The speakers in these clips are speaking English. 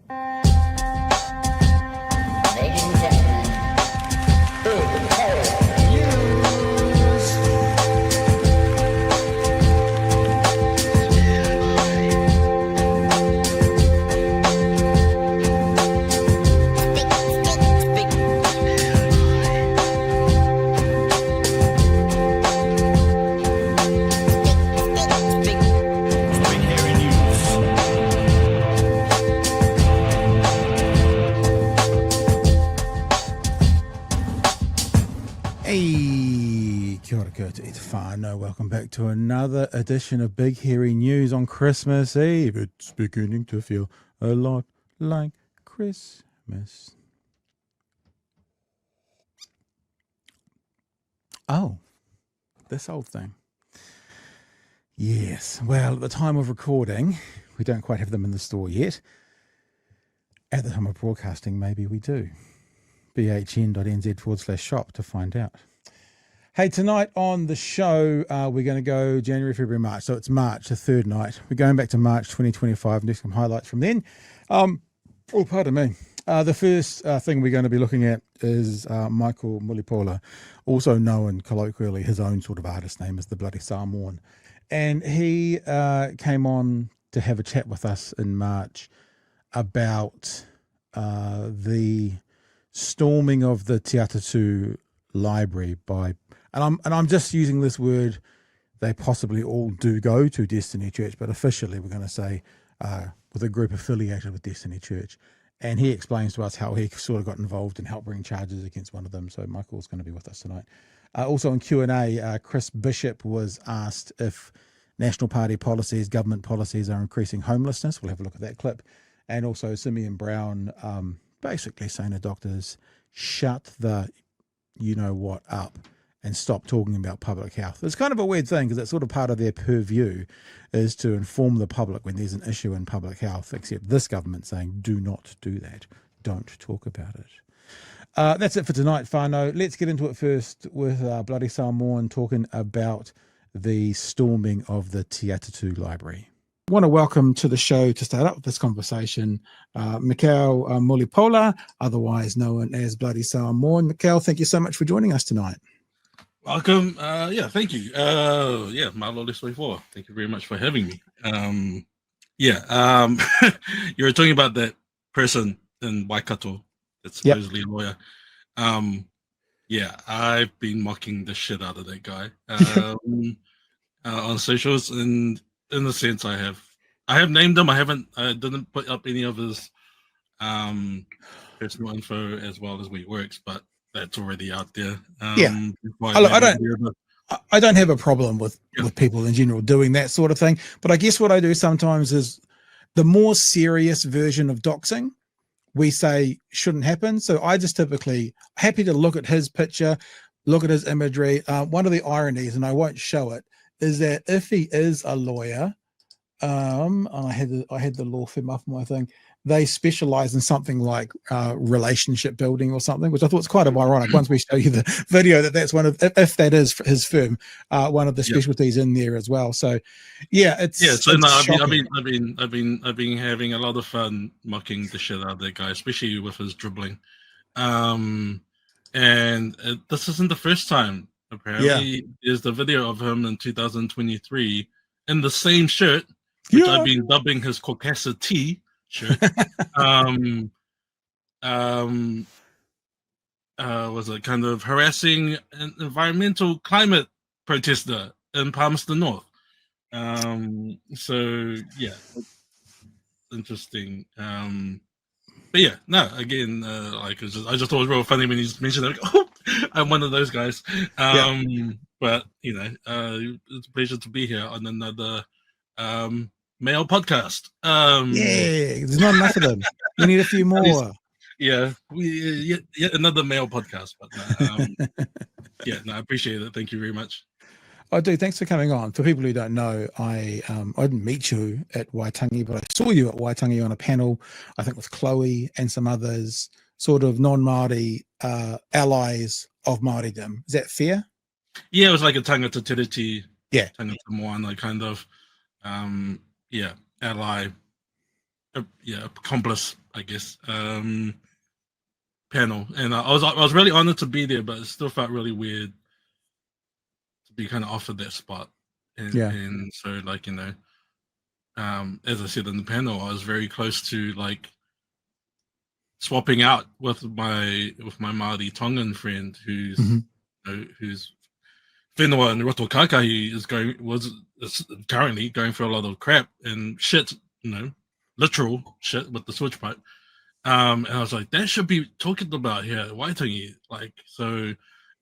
Ladies and gentlemen, big hairy news. Hey, kia ora koutou te whānau. Welcome back to another edition of Big Hairy News on Christmas Eve. It's beginning to feel a lot like Christmas. Oh, this old thing. Yes, well, at the time of recording, we don't quite have them in the store yet. At the time of broadcasting, maybe we do. bhn.nz/shop to find out. Hey, tonight on the show, we're going to go January, February, March. So it's March, the third night. We're going back to March 2025 and do some highlights from then. Pardon me. The first thing we're going to be looking at is Michel Mulipola, also known colloquially, his own sort of artist name is the Bloody Samoan. And he came on to have a chat with us in March about the storming of the Te Atatu Library by, and I'm just using this word, they possibly all do go to Destiny Church, but officially we're going to say with a group affiliated with Destiny Church. And he explains to us how he sort of got involved and helped bring charges against one of them. So Michael's going to be with us tonight. Also in Q&A, Chris Bishop was asked if National Party policies, government policies are increasing homelessness. We'll have a look at that clip. And also Simeon Brown basically saying to doctors, shut the you-know-what up and stop talking about public health. It's kind of a weird thing because it's sort of part of their purview is to inform the public when there's an issue in public health, except this government saying, do not do that. Don't talk about it. That's it for tonight, whānau. Let's get into it first with Bloody Samoan talking about the storming of the Te Atatu Library. I want to welcome to the show to start up this conversation, Michel Mulipola, otherwise known as Bloody Samoan. Michel, thank you so much for joining us tonight. Welcome. Thank you. Malo Lisway4. Thank you very much for having me. You were talking about that person in Waikato that's supposedly a lawyer. I've been mocking the shit out of that guy on socials, and in the sense I have named him. I didn't put up any of his personal info as well as where he works, but that's already out there. I don't have a problem with people in general doing that sort of thing, but I guess what I do sometimes is the more serious version of doxing we say shouldn't happen. So I just typically happy to look at his picture, look at his imagery. One of the ironies, and I won't show it, is that if he is a lawyer, I had the law firm up on my thing, they specialize in something like relationship building or something, which I thought was quite ironic. Once we show you the video, that's one of, if that is his firm, one of the specialties in there as well. So I've been having a lot of fun mocking the shit out of that guy, especially with his dribbling. And this isn't the first time. Apparently, there's the video of him in 2023 in the same shirt, which I've been dubbing his Caucasity shirt. Was it kind of harassing an environmental climate protester in Palmerston North? Interesting. I just thought it was real funny when you mentioned it. Oh, I'm one of those guys. But it's a pleasure to be here on another male podcast. There's not enough of them. You need a few more. Yet another male podcast. But I appreciate it. Thank you very much. I do. Thanks for coming on. For people who don't know, I didn't meet you at Waitangi, but I saw you at Waitangi on a panel, I think with Chloe and some others, sort of non-Māori allies of Māoridom. Is that fair? Yeah, it was like a tangata tiriti, tangata moana kind of, ally accomplice, I guess, panel, and I was really honored to be there, but it still felt really weird to be kind of offered that spot, and so like as I said in the panel, I was very close to like swapping out with my Māori Tongan friend who's who's whenua and Roto Kakahi is currently going through a lot of crap and shit, literal shit with the switch pipe. And I was like, that should be talking about here at Waitangi. Like, so,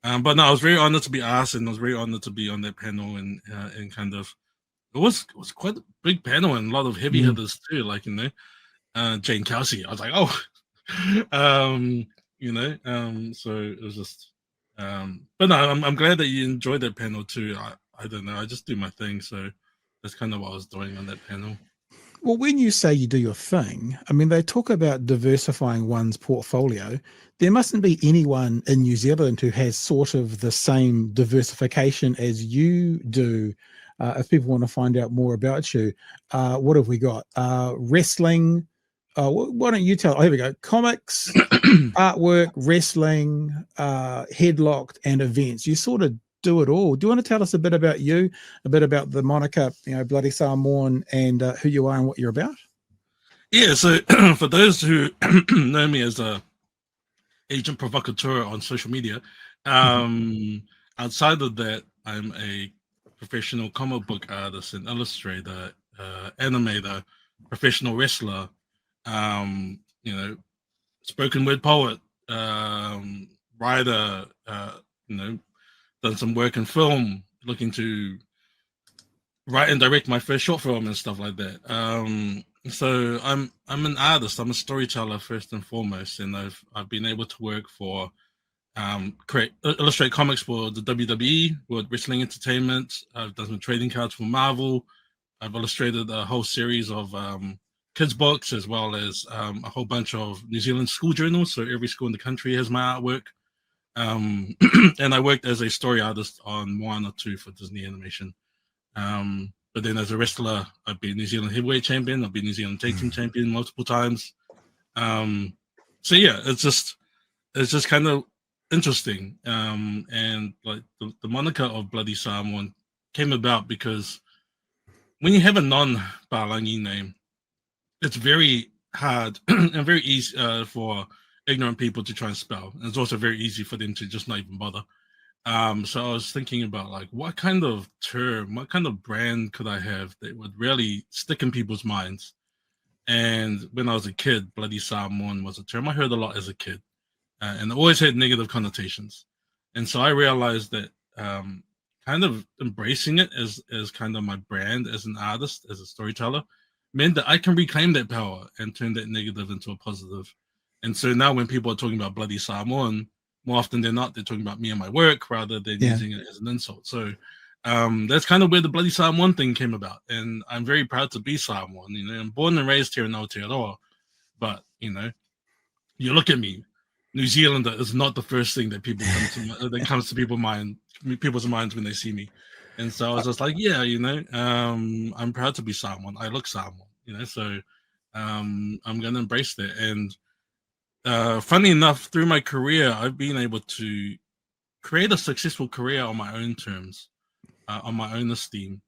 but no, I was very honored to be asked, and I was very honored to be on that panel, and kind of, it was quite a big panel and a lot of heavy hitters too, like, Jane Kelsey. I was like, oh, so it was just, but no, I'm glad that you enjoyed that panel too. I don't know, I just do my thing, so that's kind of what I was doing on that panel. Well, when you say you do your thing, I mean, they talk about diversifying one's portfolio. There mustn't be anyone in New Zealand who has sort of the same diversification as you do. If people want to find out more about you, what have we got? Wrestling. Why don't you tell? Oh, here we go. Comics, artwork, wrestling, headlocked, and events. You sort of do it all. Do you want to tell us a bit about you, a bit about the moniker, Bloody Samoan, and who you are and what you're about? Yeah, so for those who know me as a agent provocateur on social media, outside of that, I'm a professional comic book artist and illustrator, animator, professional wrestler, spoken word poet, writer, done some work in film, looking to write and direct my first short film and stuff like that. So I'm an artist. I'm a storyteller first and foremost, and I've been able to work for illustrate comics for the WWE, World Wrestling Entertainment. I've done some trading cards for Marvel. I've illustrated a whole series of kids books, as well as a whole bunch of New Zealand school journals. So every school in the country has my artwork. And I worked as a story artist on Moana 2 for Disney Animation. But then as a wrestler, I've been New Zealand heavyweight champion. I've been New Zealand tag team champion multiple times. So yeah, it's just kind of interesting. And like the moniker of Bloody Samoan came about because when you have a non-Palangi name, it's very hard and very easy for ignorant people to try and spell. And it's also very easy for them to just not even bother. So I was thinking about like, what kind of term, what kind of brand could I have that would really stick in people's minds? And when I was a kid, Bloody Samoan was a term I heard a lot as a kid, and it always had negative connotations. And so I realized that kind of embracing it as kind of my brand as an artist, as a storyteller, meant that I can reclaim that power and turn that negative into a positive. And so now when people are talking about Bloody Samoan, more often than not, they're talking about me and my work rather than using it as an insult. So that's kind of where the Bloody Samoan thing came about. And I'm very proud to be Samoan. I'm born and raised here in Aotearoa. But, you look at me, New Zealander is not the first thing that people comes to people's minds when they see me. And so I was just like, yeah, I'm proud to be Samoan. I look Samoan, so I'm going to embrace that. And funny enough, through my career, I've been able to create a successful career on my own terms, on my own esteem,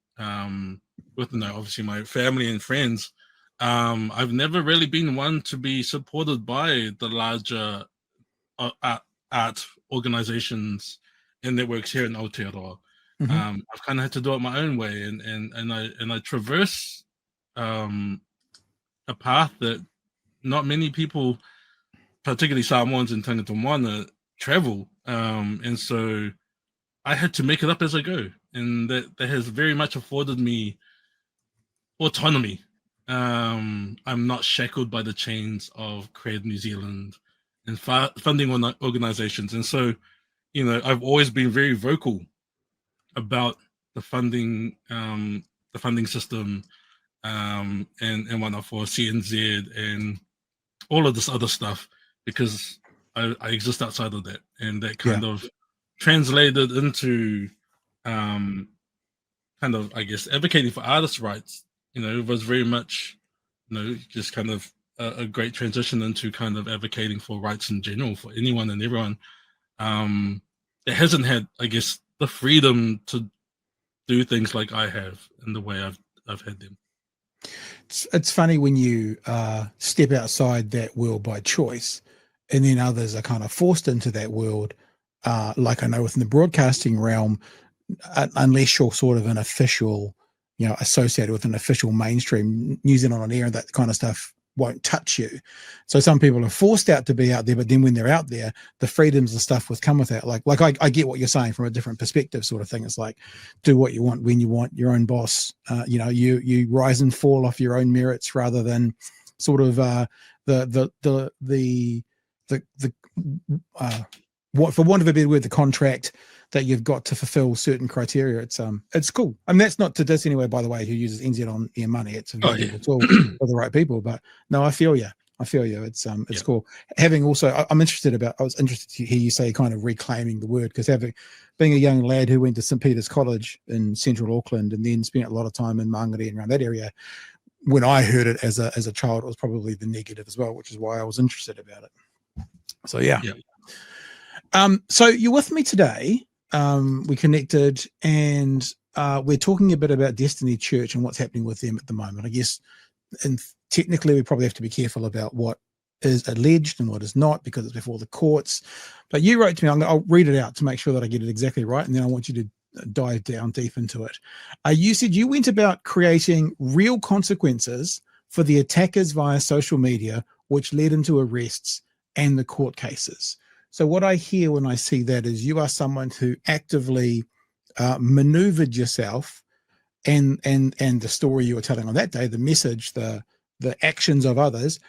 with obviously my family and friends. I've never really been one to be supported by the larger art organizations and networks here in Aotearoa. I've kind of had to do it my own way, and I traverse a path that not many people, particularly Samoans and tangata moana, travel. And so I had to make it up as I go. And that has very much afforded me autonomy. I'm not shackled by the chains of Create New Zealand and funding organizations. And so, I've always been very vocal about the funding system, and whatnot for CNZ and all of this other stuff, because I exist outside of that, and that kind of translated into kind of, I guess, advocating for artists' rights. It was very much just kind of a great transition into kind of advocating for rights in general for anyone and everyone that hasn't had, I guess, the freedom to do things like I have in the way I've had them. It's funny when you step outside that world by choice, and then others are kind of forced into that world. Like I know within the broadcasting realm, unless you're sort of an official, associated with an official mainstream New Zealand on air and that kind of stuff won't touch you. So some people are forced out to be out there, but then when they're out there, the freedoms and stuff with come with that. Like I get what you're saying from a different perspective, sort of thing. It's like, do what you want when you want, your own boss. You rise and fall off your own merits rather than sort of what, for want of a better word, the contract that you've got to fulfill certain criteria. It's cool. I mean, that's not to diss anyway, by the way, who uses NZ on air money. It's a valuable tool for the right people. But no, I feel you. It's cool. Having also, I was interested to hear you say kind of reclaiming the word, because being a young lad who went to St. Peter's College in central Auckland and then spent a lot of time in Mangere and around that area, when I heard it as a child, it was probably the negative as well, which is why I was interested about it. So yeah. So you're with me today. We connected, and we're talking a bit about Destiny Church and what's happening with them at the moment. I guess, and technically we probably have to be careful about what is alleged and what is not, because it's before the courts. But you wrote to me, I'll read it out to make sure that I get it exactly right, and then I want you to dive down deep into it. You said you went about creating real consequences for the attackers via social media, which led into arrests and the court cases. So what I hear when I see that is you are someone who actively maneuvered yourself and the story you were telling on that day, the message, the actions of others,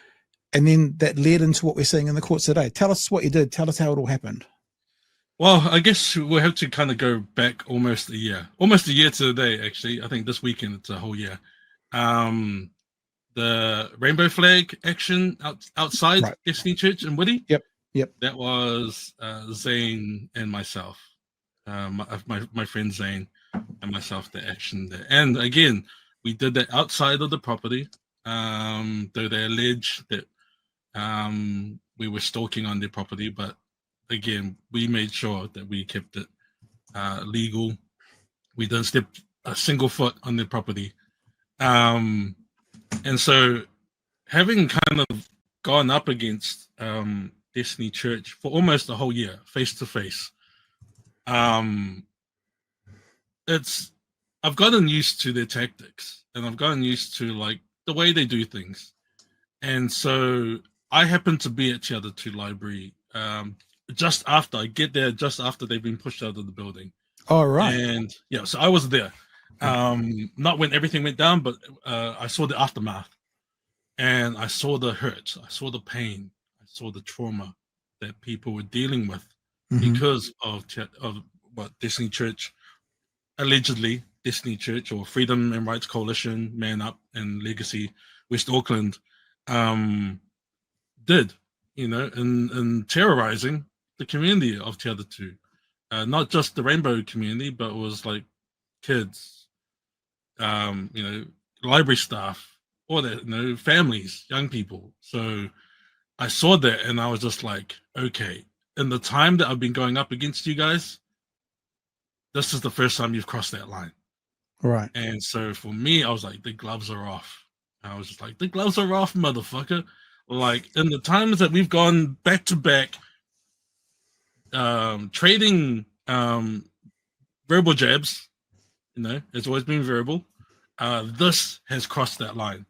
and then that led into what we're seeing in the courts today. Tell us what you did. Tell us how it all happened. Well, I guess we'll have to kind of go back almost a year to the day, actually. I think this weekend it's a whole year. The rainbow flag action outside Destiny Church in Woody. Yep. That was Zane and myself, my friend Zane and myself, the action there. And again, we did that outside of the property, though they allege that we were stalking on their property. But again, we made sure that we kept it legal. We didn't step a single foot on their property. And so having kind of gone up against Destiny Church for almost a whole year, face to face. I've gotten used to their tactics, and I've gotten used to like the way they do things. And so I happened to be at Te Atatu Library just after they've been pushed out of the building. All right. And yeah, so I was there. Not when everything went down, but I saw the aftermath, and I saw the hurt, I saw the pain, saw the trauma that people were dealing with because of what Destiny Church, allegedly Destiny Church or Freedom and Rights Coalition, Man Up and Legacy West Auckland did, in terrorizing the community of Te Atatu. Not just the rainbow community, but it was like kids, library staff, all that, families, young people. So I saw that and I was just like, okay, in the time that I've been going up against you guys, this is the first time you've crossed that line. Right. And so for me, I was like, the gloves are off. I was just like, the gloves are off, motherfucker. Like in the times that we've gone back to back, trading verbal jabs, it's always been verbal. This has crossed that line.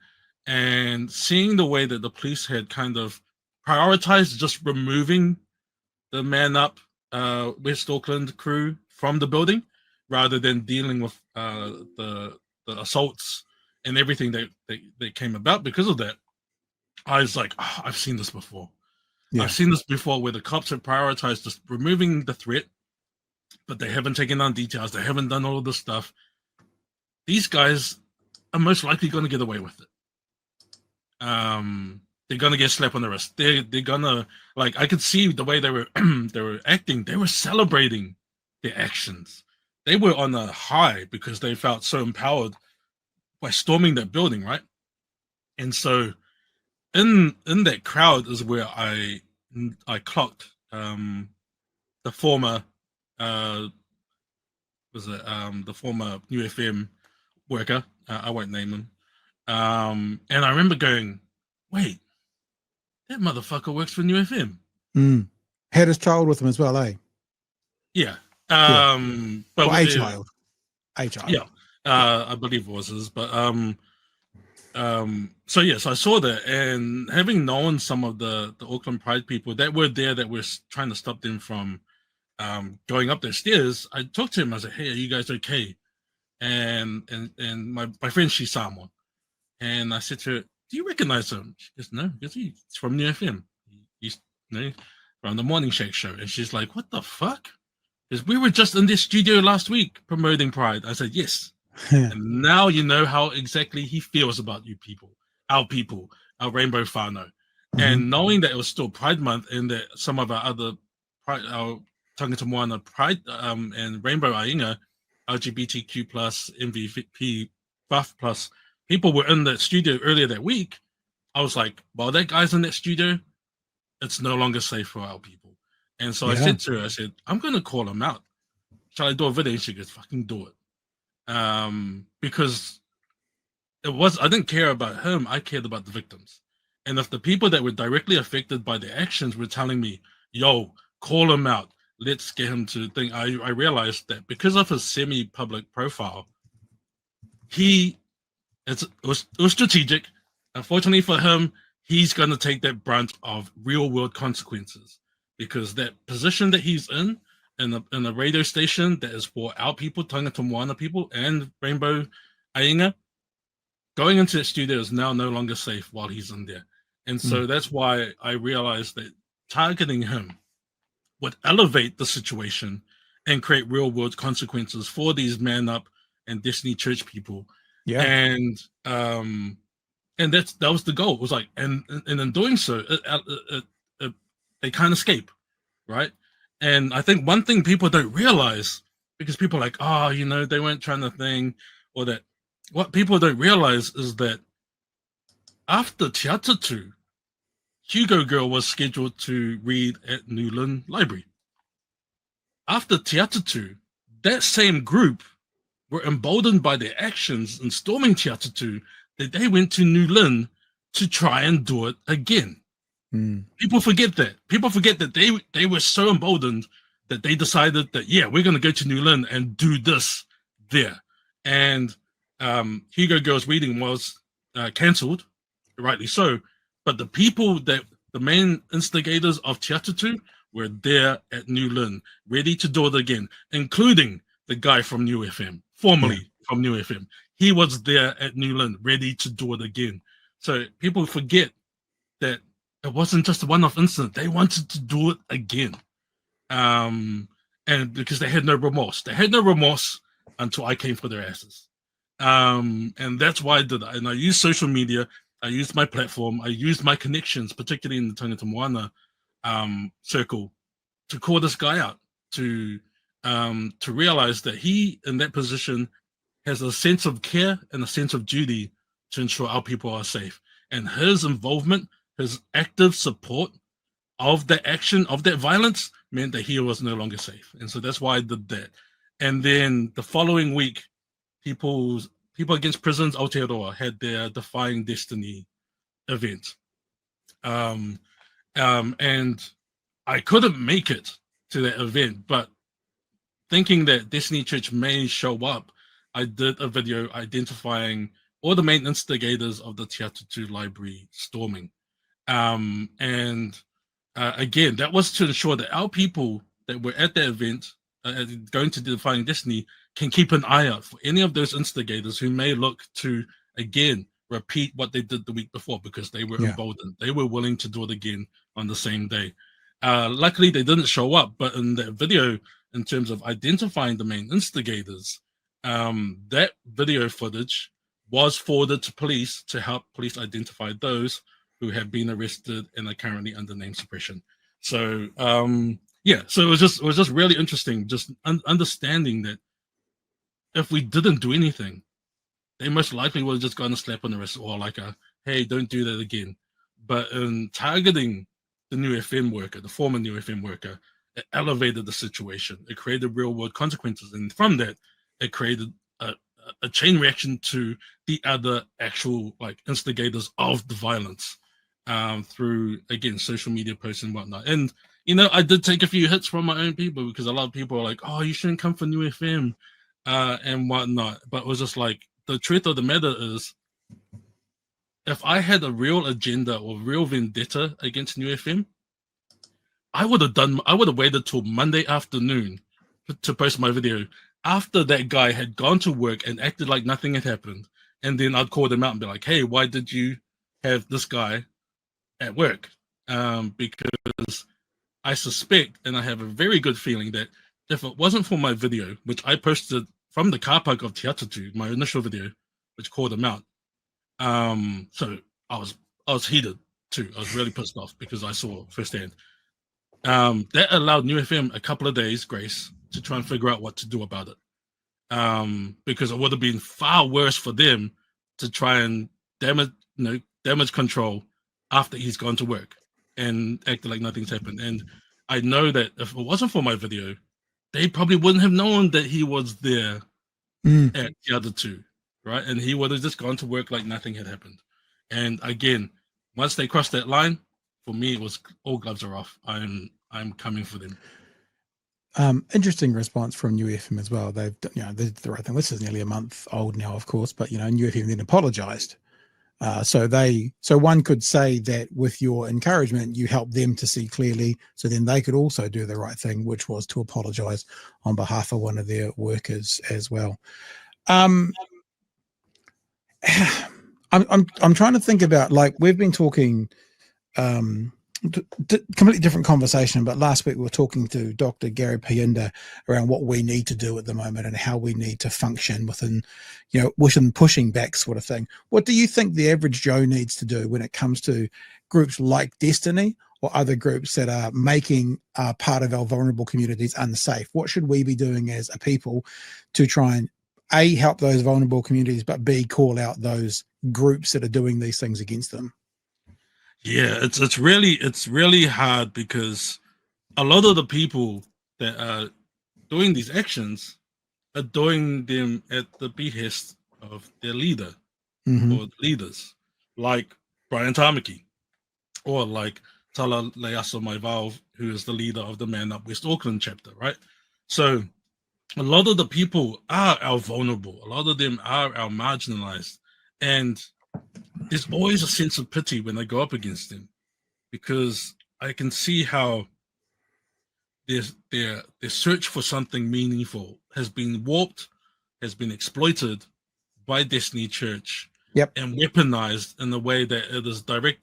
And seeing the way that the police had kind of prioritized just removing the Man Up West Auckland crew from the building rather than dealing with the assaults and everything that came about because of that, I was like, I've seen this before. Yeah. I've seen this before where the cops have prioritized just removing the threat, but they haven't taken on details. They haven't done all of this stuff. These guys are most likely going to get away with it. They're gonna get slapped on the wrist. They're gonna, like, I could see the way they were they were acting. They were celebrating their actions. They were on a high because they felt so empowered by storming that building, right? And so in that crowd is where I clocked the former the former New FM worker. I won't name him. And I remember going, wait, that motherfucker works for New FM. Had his child with him as well, eh? Yeah. But a child. Yeah. I believe it was his, but so yes, I saw that, and having known some of the Auckland Pride people that were there that were trying to stop them from going up their stairs, I talked to him. I said, "Hey, are you guys okay?" And my friend, she's Samoan, and I said to her, "Do you recognize him?" She goes, "No, because he's from New FM. He's from the Morning Shake show." And she's like, "What the fuck?" Because we were just in this studio last week promoting Pride. I said, "Yes." And now you know how exactly he feels about you people, our Rainbow whānau. And knowing that it was still Pride Month and that some of our other Pride, our Tangata Moana Pride and Rainbow Ainga, LGBTQ plus, MVP buff plus people were in that studio earlier that week, I was like, well, that guy's in that studio, it's no longer safe for our people. And so I said to her, I said, I'm going to call him out. Shall I do a video? And she goes, fucking do it. Because I didn't care about him, I cared about the victims. And if the people that were directly affected by the actions were telling me, yo, call him out, let's get him to think, I realized that because of his semi-public profile, it was strategic. Unfortunately for him, he's going to take that brunt of real world consequences, because that position that he's in a radio station that is for our people, Tangata Moana people, and Rainbow Ainga, going into that studio is now no longer safe while he's in there. And so that's why I realized that targeting him would elevate the situation and create real world consequences for these Man Up and Destiny Church people. Yeah. And that was the goal. It was like, and in doing so, they can't escape, right? And I think one thing people don't realize, because people are like, oh, they weren't trying to thing, or that what people don't realize is that after Te Atatu, Hugo Girl was scheduled to read at Newland Library. After Te Atatu, that same group were emboldened by their actions in storming Te Atatu that they went to Newland to try and do it again. People forget that. People forget that they were so emboldened that they decided that, yeah, we're going to go to Newland and do this there. And Hugo Girl's reading was cancelled, rightly so. But the main instigators of Te Atatu were there at Newland, ready to do it again, including the guy from New FM, formerly from New FM. He was there at Newland, ready to do it again. So people forget that it wasn't just a one-off incident. They wanted to do it again. And because they had no remorse. They had no remorse until I came for their asses. And that's why I did it. And I used social media. I used my platform. I used my connections, particularly in the Tangata Moana circle, to call this guy out, to realize that he, in that position, has a sense of care and a sense of duty to ensure our people are safe. And his involvement, his active support of that action, of that violence, meant that he was no longer safe. And so that's why I did that. And then the following week, People Against Prisons Aotearoa had their Defying Destiny event. And I couldn't make it to that event, but thinking that Destiny Church may show up, I did a video identifying all the main instigators of the Te Atatu Library storming. Again, that was to ensure that our people that were at the event, going to Defying Destiny, can keep an eye out for any of those instigators who may look to, again, repeat what they did the week before, because they were emboldened. They were willing to do it again on the same day. Luckily, they didn't show up, but in that video, in terms of identifying the main instigators, that video footage was forwarded to police to help police identify those who have been arrested and are currently under name suppression. So, so it was just really interesting, just understanding that if we didn't do anything, they most likely would have just gotten a slap on the wrist or like a hey, don't do that again. But in targeting the new FM worker, the former new FM worker, it elevated the situation. It created real world consequences. And from that, it created a chain reaction to the other actual like instigators of the violence through, again, social media posts and whatnot. And, I did take a few hits from my own people because a lot of people are like, oh, you shouldn't come for new FM and whatnot. But it was just like, the truth of the matter is, if I had a real agenda or real vendetta against New FM, I would have waited till Monday afternoon to post my video after that guy had gone to work and acted like nothing had happened. And then I'd call them out and be like, hey, why did you have this guy at work? Because I suspect, and I have a very good feeling, that if it wasn't for my video, which I posted from the car park of Te Atatu, my initial video, which called him out, so I was heated too. I was really pissed off because I saw firsthand. That allowed New FM a couple of days grace to try and figure out what to do about it. Because it would have been far worse for them to try and damage control after he's gone to work and acted like nothing's happened. And I know that if it wasn't for my video, they probably wouldn't have known that he was there at the other two, right? And he would have just gone to work like nothing had happened. And again, once they crossed that line, for me, it was all gloves are off. I'm coming for them. Interesting response from New FM as well. They've they did the right thing. This is nearly a month old now, of course, but New FM then apologized. So one could say that with your encouragement, you helped them to see clearly, so then they could also do the right thing, which was to apologize on behalf of one of their workers as well. I'm trying to think about, like, we've been talking completely different conversation, but last week we were talking to Dr. Gary Pienda around what we need to do at the moment and how we need to function within pushing back sort of thing. What do you think the average Joe needs to do when it comes to groups like Destiny or other groups that are making part of our vulnerable communities unsafe? What should we be doing as a people to try and A, help those vulnerable communities, but B, call out those groups that are doing these things against them? Yeah, it's really hard because a lot of the people that are doing these actions are doing them at the behest of their leader or leaders, like Brian Tamaki, or like Tala Leaso Maivao, who is the leader of the Man Up West Auckland chapter, right? So a lot of the people are our vulnerable. A lot of them are our marginalized. And there's always a sense of pity when I go up against them, because I can see how their search for something meaningful has been warped, has been exploited by Destiny Church, and weaponized in a way that it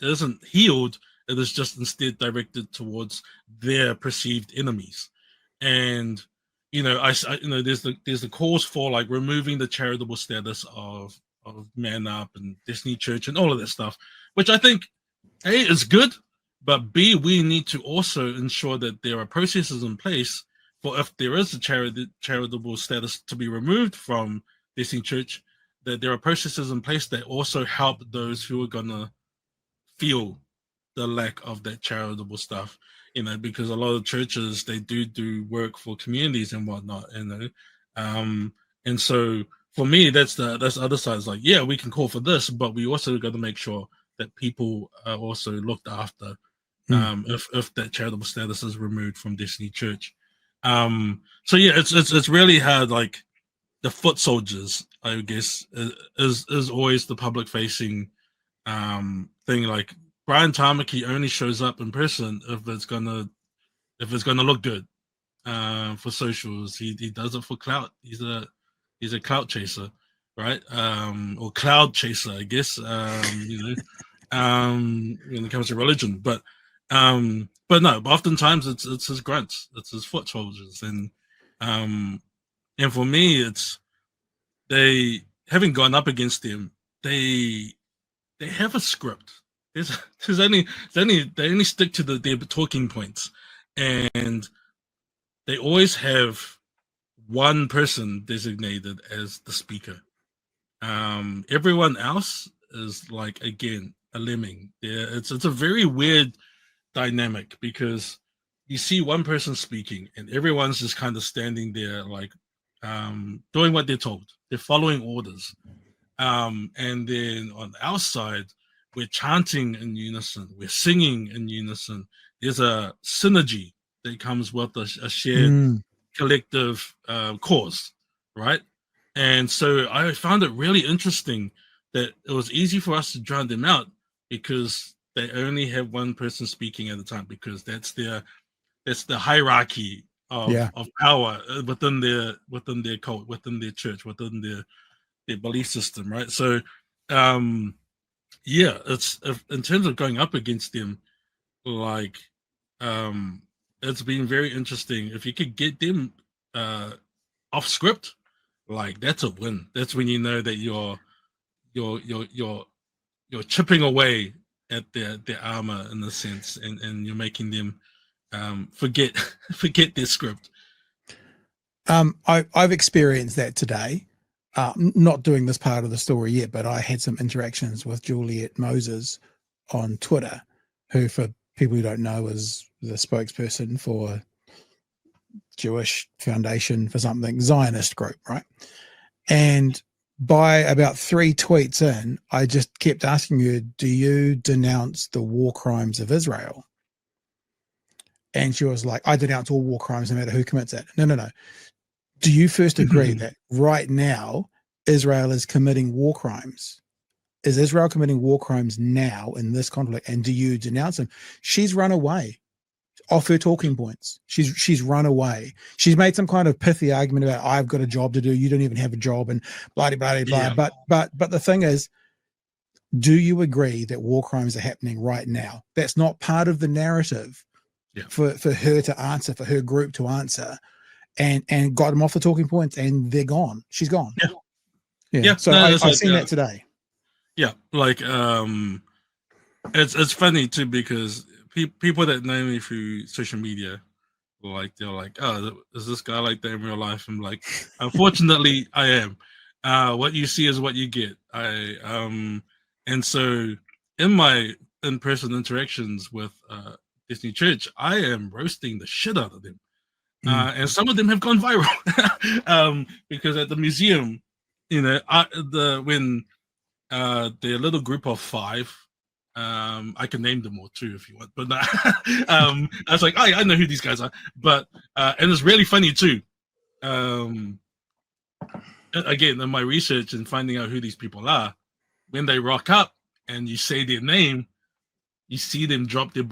isn't healed. It is just instead directed towards their perceived enemies. And there's the calls for like removing the charitable status of Man Up and Destiny Church and all of that stuff, which I think A is good, but B, we need to also ensure that there are processes in place for, if there is a charitable status to be removed from Destiny Church, that there are processes in place that also help those who are gonna feel the lack of that charitable stuff, because a lot of churches, they do work for communities and whatnot, and so for me, that's the other side. Is like, yeah, we can call for this, but we also got to make sure that people are also looked after if that charitable status is removed from Destiny Church. So yeah, it's really hard. Like the foot soldiers, I guess, is always the public facing thing. Like Brian Tamaki only shows up in person if it's gonna look good for socials. He does it for clout. He's a clout chaser, right? Or cloud chaser, I guess. When it comes to religion, but no. But oftentimes it's his grunts, it's his foot soldiers, and for me, it's they, having gone up against them, they have a script. They only stick to their talking points, and they always have one person designated as the speaker. Everyone else is like, again, a lemming. Yeah, it's a very weird dynamic because you see one person speaking and everyone's just kind of standing there like doing what they're told. They're following orders. And then on our side, we're chanting in unison, we're singing in unison. There's a synergy that comes with a shared collective cause, right? And so I found it really interesting that it was easy for us to drown them out because they only have one person speaking at a time, because that's the hierarchy of power within their cult, within their church, within their belief system, right? So it's in terms of going up against them, like it's been very interesting. If you could get them off script, like that's a win. That's when you know that you're chipping away at their armor in a sense, and you're making them forget their script. I've experienced that today. Not doing this part of the story yet, but I had some interactions with Juliet Moses on Twitter, who, for people who don't know, is the spokesperson for Jewish Foundation for something, Zionist group, right? And by about 3 tweets in, I just kept asking her, do you denounce the war crimes of Israel? And she was like, I denounce all war crimes no matter who commits it. No. Do you first agree that right now Israel is committing war crimes? Is Israel committing war crimes now in this conflict? And do you denounce them? She's run away off her talking points. She's run away. She's made some kind of pithy argument about, I've got a job to do, you don't even have a job, and blah blah blah. Yeah. But the thing is, do you agree that war crimes are happening right now? That's not part of the narrative for her to answer, for her group to answer, and got them off the talking points, and they're gone. She's gone. Yeah. So I've seen that today. Yeah, like it's funny too, because people that know me through social media, like they're like, oh, is this guy like that in real life? I'm like, unfortunately, I am. What you see is what you get. And so in my in-person interactions with Disney Church, I am roasting the shit out of them. And some of them have gone viral because at the museum, you know, when the little group of 5, I can name them all too if you want, but I was like, I know who these guys are, but and it's really funny too. Again, in my research and finding out who these people are, when they rock up and you say their name, you see them drop their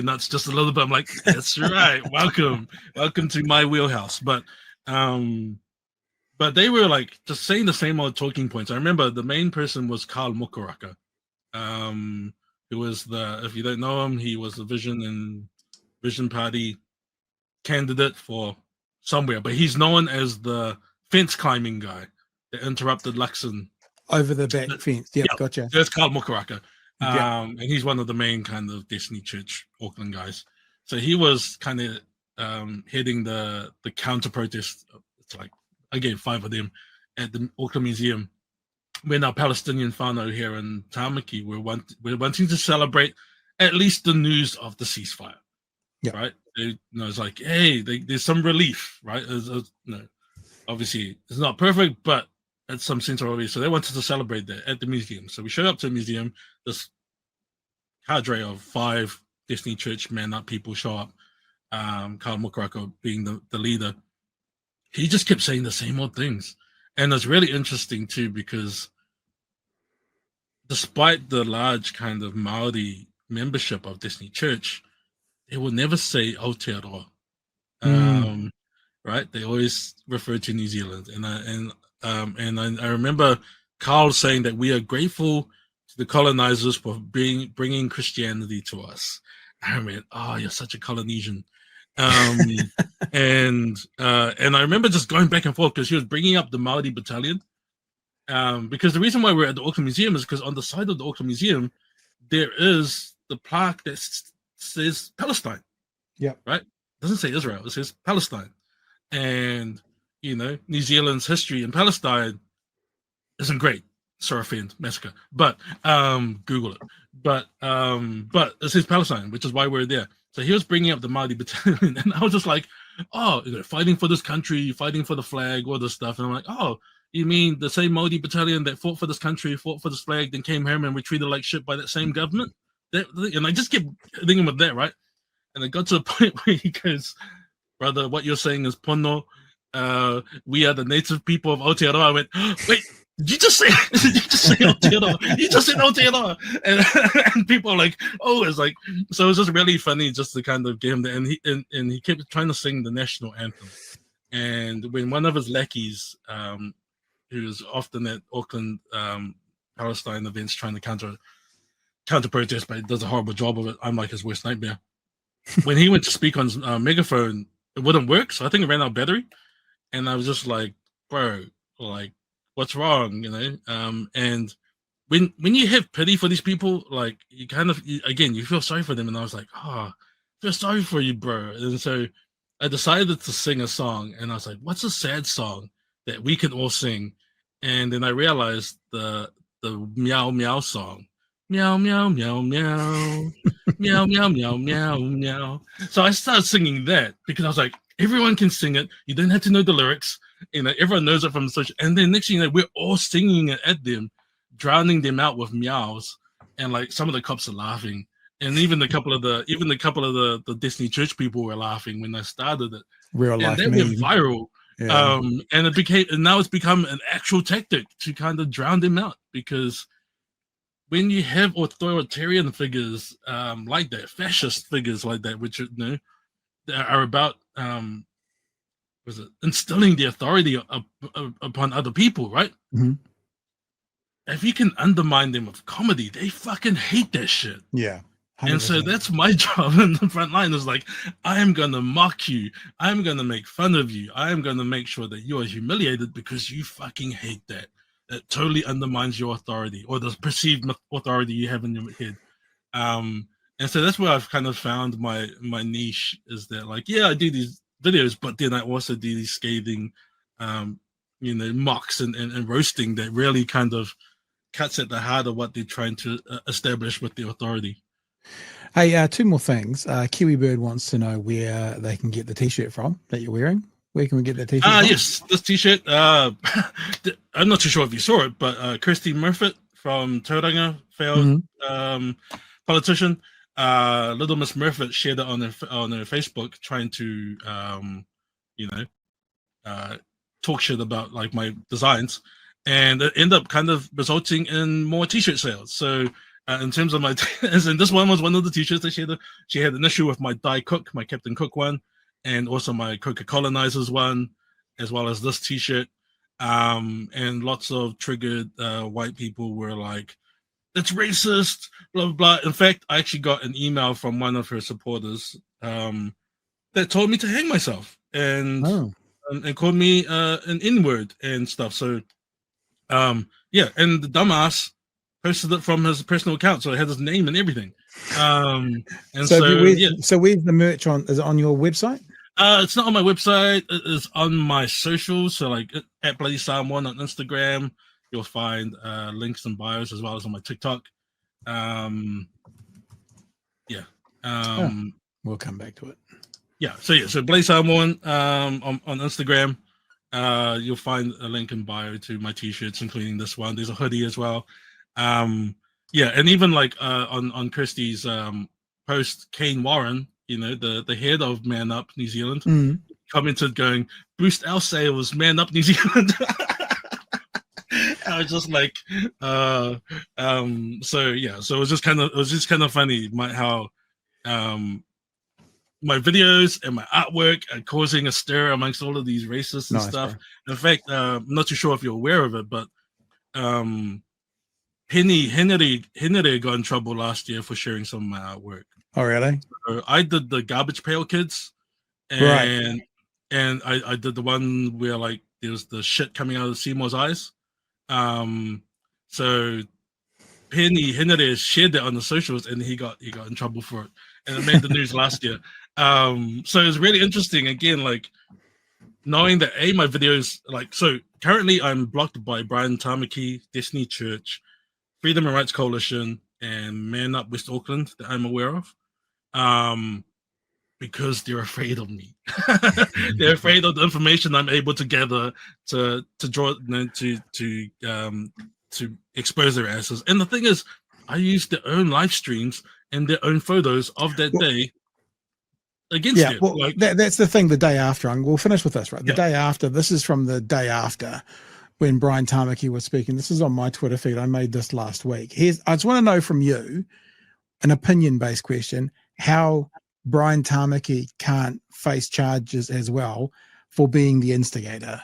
nuts just a little bit. I'm like, that's right, welcome to my wheelhouse. But they were like just saying the same old talking points. I remember the main person was Karl Mukaraka, who was if you don't know him, he was the Vision Party candidate for somewhere, but he's known as the fence climbing guy that interrupted Luxon over the back fence. Yep, gotcha. That's Karl Mukaraka. And he's one of the main kind of Destiny Church Auckland guys. So he was kind of heading the counter protest. It's like, again, 5 of them at the Auckland Museum when our Palestinian whānau here in Tāmaki we're wanting to celebrate at least the news of the ceasefire. Right? It's like, hey, there's some relief, right? Obviously it's not perfect, but at some sense of relief. So they wanted to celebrate that at the museum. So we showed up to the museum. This cadre of 5 Destiny Church man-up people show up. Karl Mukaraka being the leader. He just kept saying the same old things. And it's really interesting too, because despite the large kind of Maori membership of Destiny Church, they will never say Aotearoa. Right? They always refer to New Zealand. And I remember Carl saying that we are grateful to the colonizers for bringing Christianity to us. I went, oh, you're such a Polynesian. And I remember just going back and forth because he was bringing up the Maori battalion. Because the reason why we're at the Auckland Museum is because on the side of the Auckland Museum, there is the plaque that says Palestine. Yeah. Right? It doesn't say Israel. It says Palestine. And, you know, New Zealand's history in Palestine isn't great. Seraphim massacre. But Google it. But it says Palestine, which is why we're there. So he was bringing up the Māori battalion, and I was just like, oh, fighting for this country, fighting for the flag, all this stuff. And I'm like, oh, you mean the same Māori battalion that fought for this country, fought for this flag, then came home and were treated like shit by that same government? And I just kept thinking with that, right? And it got to the point where he goes, brother, what you're saying is pono. We are the native people of Aotearoa. I went, wait, did you just say Aotearoa? You just said Aotearoa. And people are like, oh, it's like, so it was just really funny just to kind of get him there. And he kept trying to sing the national anthem. And when one of his lackeys, who was often at Auckland Palestine events trying to counter protest, but he does a horrible job of it. I'm like his worst nightmare. When he went to speak on his megaphone, it wouldn't work. So I think it ran out of battery. And I was just like, bro, like, what's wrong? And when you have pity for these people, like you kind of, you feel sorry for them. And I was like, oh, I feel sorry for you, bro. And so I decided to sing a song, and I was like, what's a sad song that we can all sing? And then I realized the meow meow song. Meow meow meow meow. Meow meow meow meow meow. So I started singing that because I was like, everyone can sing it. You don't have to know the lyrics. Everyone knows it from the social. And then next thing you know, we're all singing it at them, drowning them out with meows. And like some of the cops are laughing. And even a couple of the Destiny Church people were laughing when I started it. Real life. And that went viral. Yeah. And now it's become an actual tactic to kind of drown them out, because when you have authoritarian figures like that, fascist figures like that, which are about instilling the authority upon other people, right? Mm-hmm. If you can undermine them with comedy, they fucking hate that shit. Yeah. 100%. And so that's my job in the front line, is like, I am going to mock you. I'm going to make fun of you. I am going to make sure that you are humiliated because you fucking hate that. It totally undermines your authority, or the perceived authority you have in your head. And so that's where I've kind of found my niche, is that like, yeah, I do these videos, but then I also do these scathing, mocks and roasting that really kind of cuts at the heart of what they're trying to establish with the authority. Hey, two more things. Kiwi Bird wants to know where they can get the t-shirt from that you're wearing. Where can we get that t-shirt from? Yes, this t-shirt. I'm not too sure if you saw it, but Kirsty Murfitt from Tauranga, failed politician, Little Miss Murfitt shared it on her Facebook, trying to talk shit about like my designs, and it ended up kind of resulting in more t-shirt sales. So in terms of my and this one was one of the t-shirts that she had an issue with my Die Cook, my Captain Cook one, and also my Coca Colonizers one, as well as this t-shirt. And lots of triggered white people were like, it's racist, blah, blah, blah. In fact, I actually got an email from one of her supporters that told me to hang myself and called me an N-word and stuff. So, and the dumbass posted it from his personal account, so it had his name and everything. And so where's the merch on? Is it on your website? It's not on my website. It is on my socials. So like at Bloody Samoan on Instagram, you'll find links and bios, as well as on my TikTok. We'll come back to it. So Bloody Samoan on Instagram. You'll find a link in bio to my t-shirts, including this one. There's a hoodie as well. And even like on Kirsty's post, Kane Warren, the head of Man Up New Zealand, commented going, "Boost our sales, Man Up New Zealand." I was just like, so it was just kind of funny how my videos and my artwork are causing a stir amongst all of these racists and stuff. Bro. In fact, I'm not too sure if you're aware of it, but Henry got in trouble last year for sharing some of my artwork. Oh, really? So I did the Garbage Pail Kids, and I did the one where like there's the shit coming out of Seymour's eyes. So Henry shared that on the socials, and he got in trouble for it, and it made the news last year. So it's really interesting. Again, like knowing that my videos, like, so currently I'm blocked by Brian Tamaki, Destiny Church, Freedom and Rights Coalition, and Man Up West Auckland that I'm aware of, because they're afraid of me. They're afraid of the information I'm able to gather to draw, to expose their asses. And the thing is, I use their own live streams and their own photos of that day against it. Well, like, that's the thing. The day after, and we'll finish with this, right? The Yeah. day after. This is from the day after when Brian Tamaki was speaking. This is on my Twitter feed. I made this last week. I just want to know from you, an opinion-based question, how Brian Tamaki can't face charges as well for being the instigator.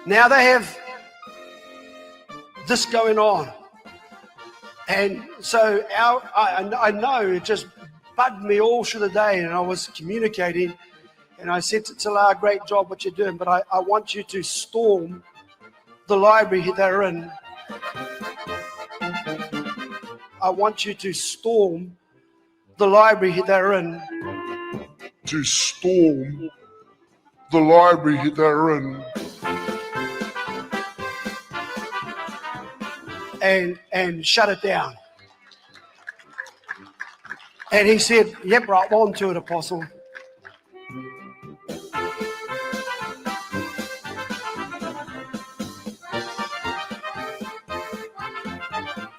Now they have this going on. And so I know it just bugged me all through the day, and I was communicating, and I said to Tala, great job what you're doing, but I want you to storm the library they're in. I want you to storm the library they're in. To storm the library they're in. And shut it down. And he said, yep, right, on to it, Apostle.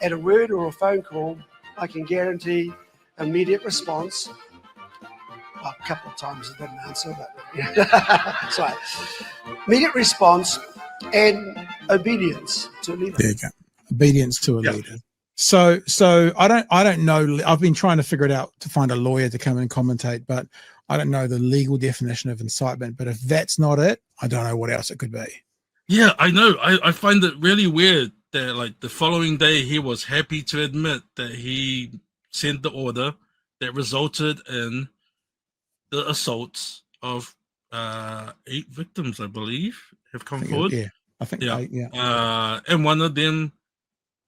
At a word or a phone call, I can guarantee immediate response. Well, a couple of times I didn't answer, but sorry. Immediate response and obedience to a leader. There you go. Obedience to a leader. So I don't know. I've been trying to figure it out to find a lawyer to come and commentate, but I don't know the legal definition of incitement. But if that's not it, I don't know what else it could be. Yeah, I know. I find it really weird that, like, the following day he was happy to admit that he sent the order that resulted in the assaults of 8 victims, I believe, have come forward. I think 8, and one of them,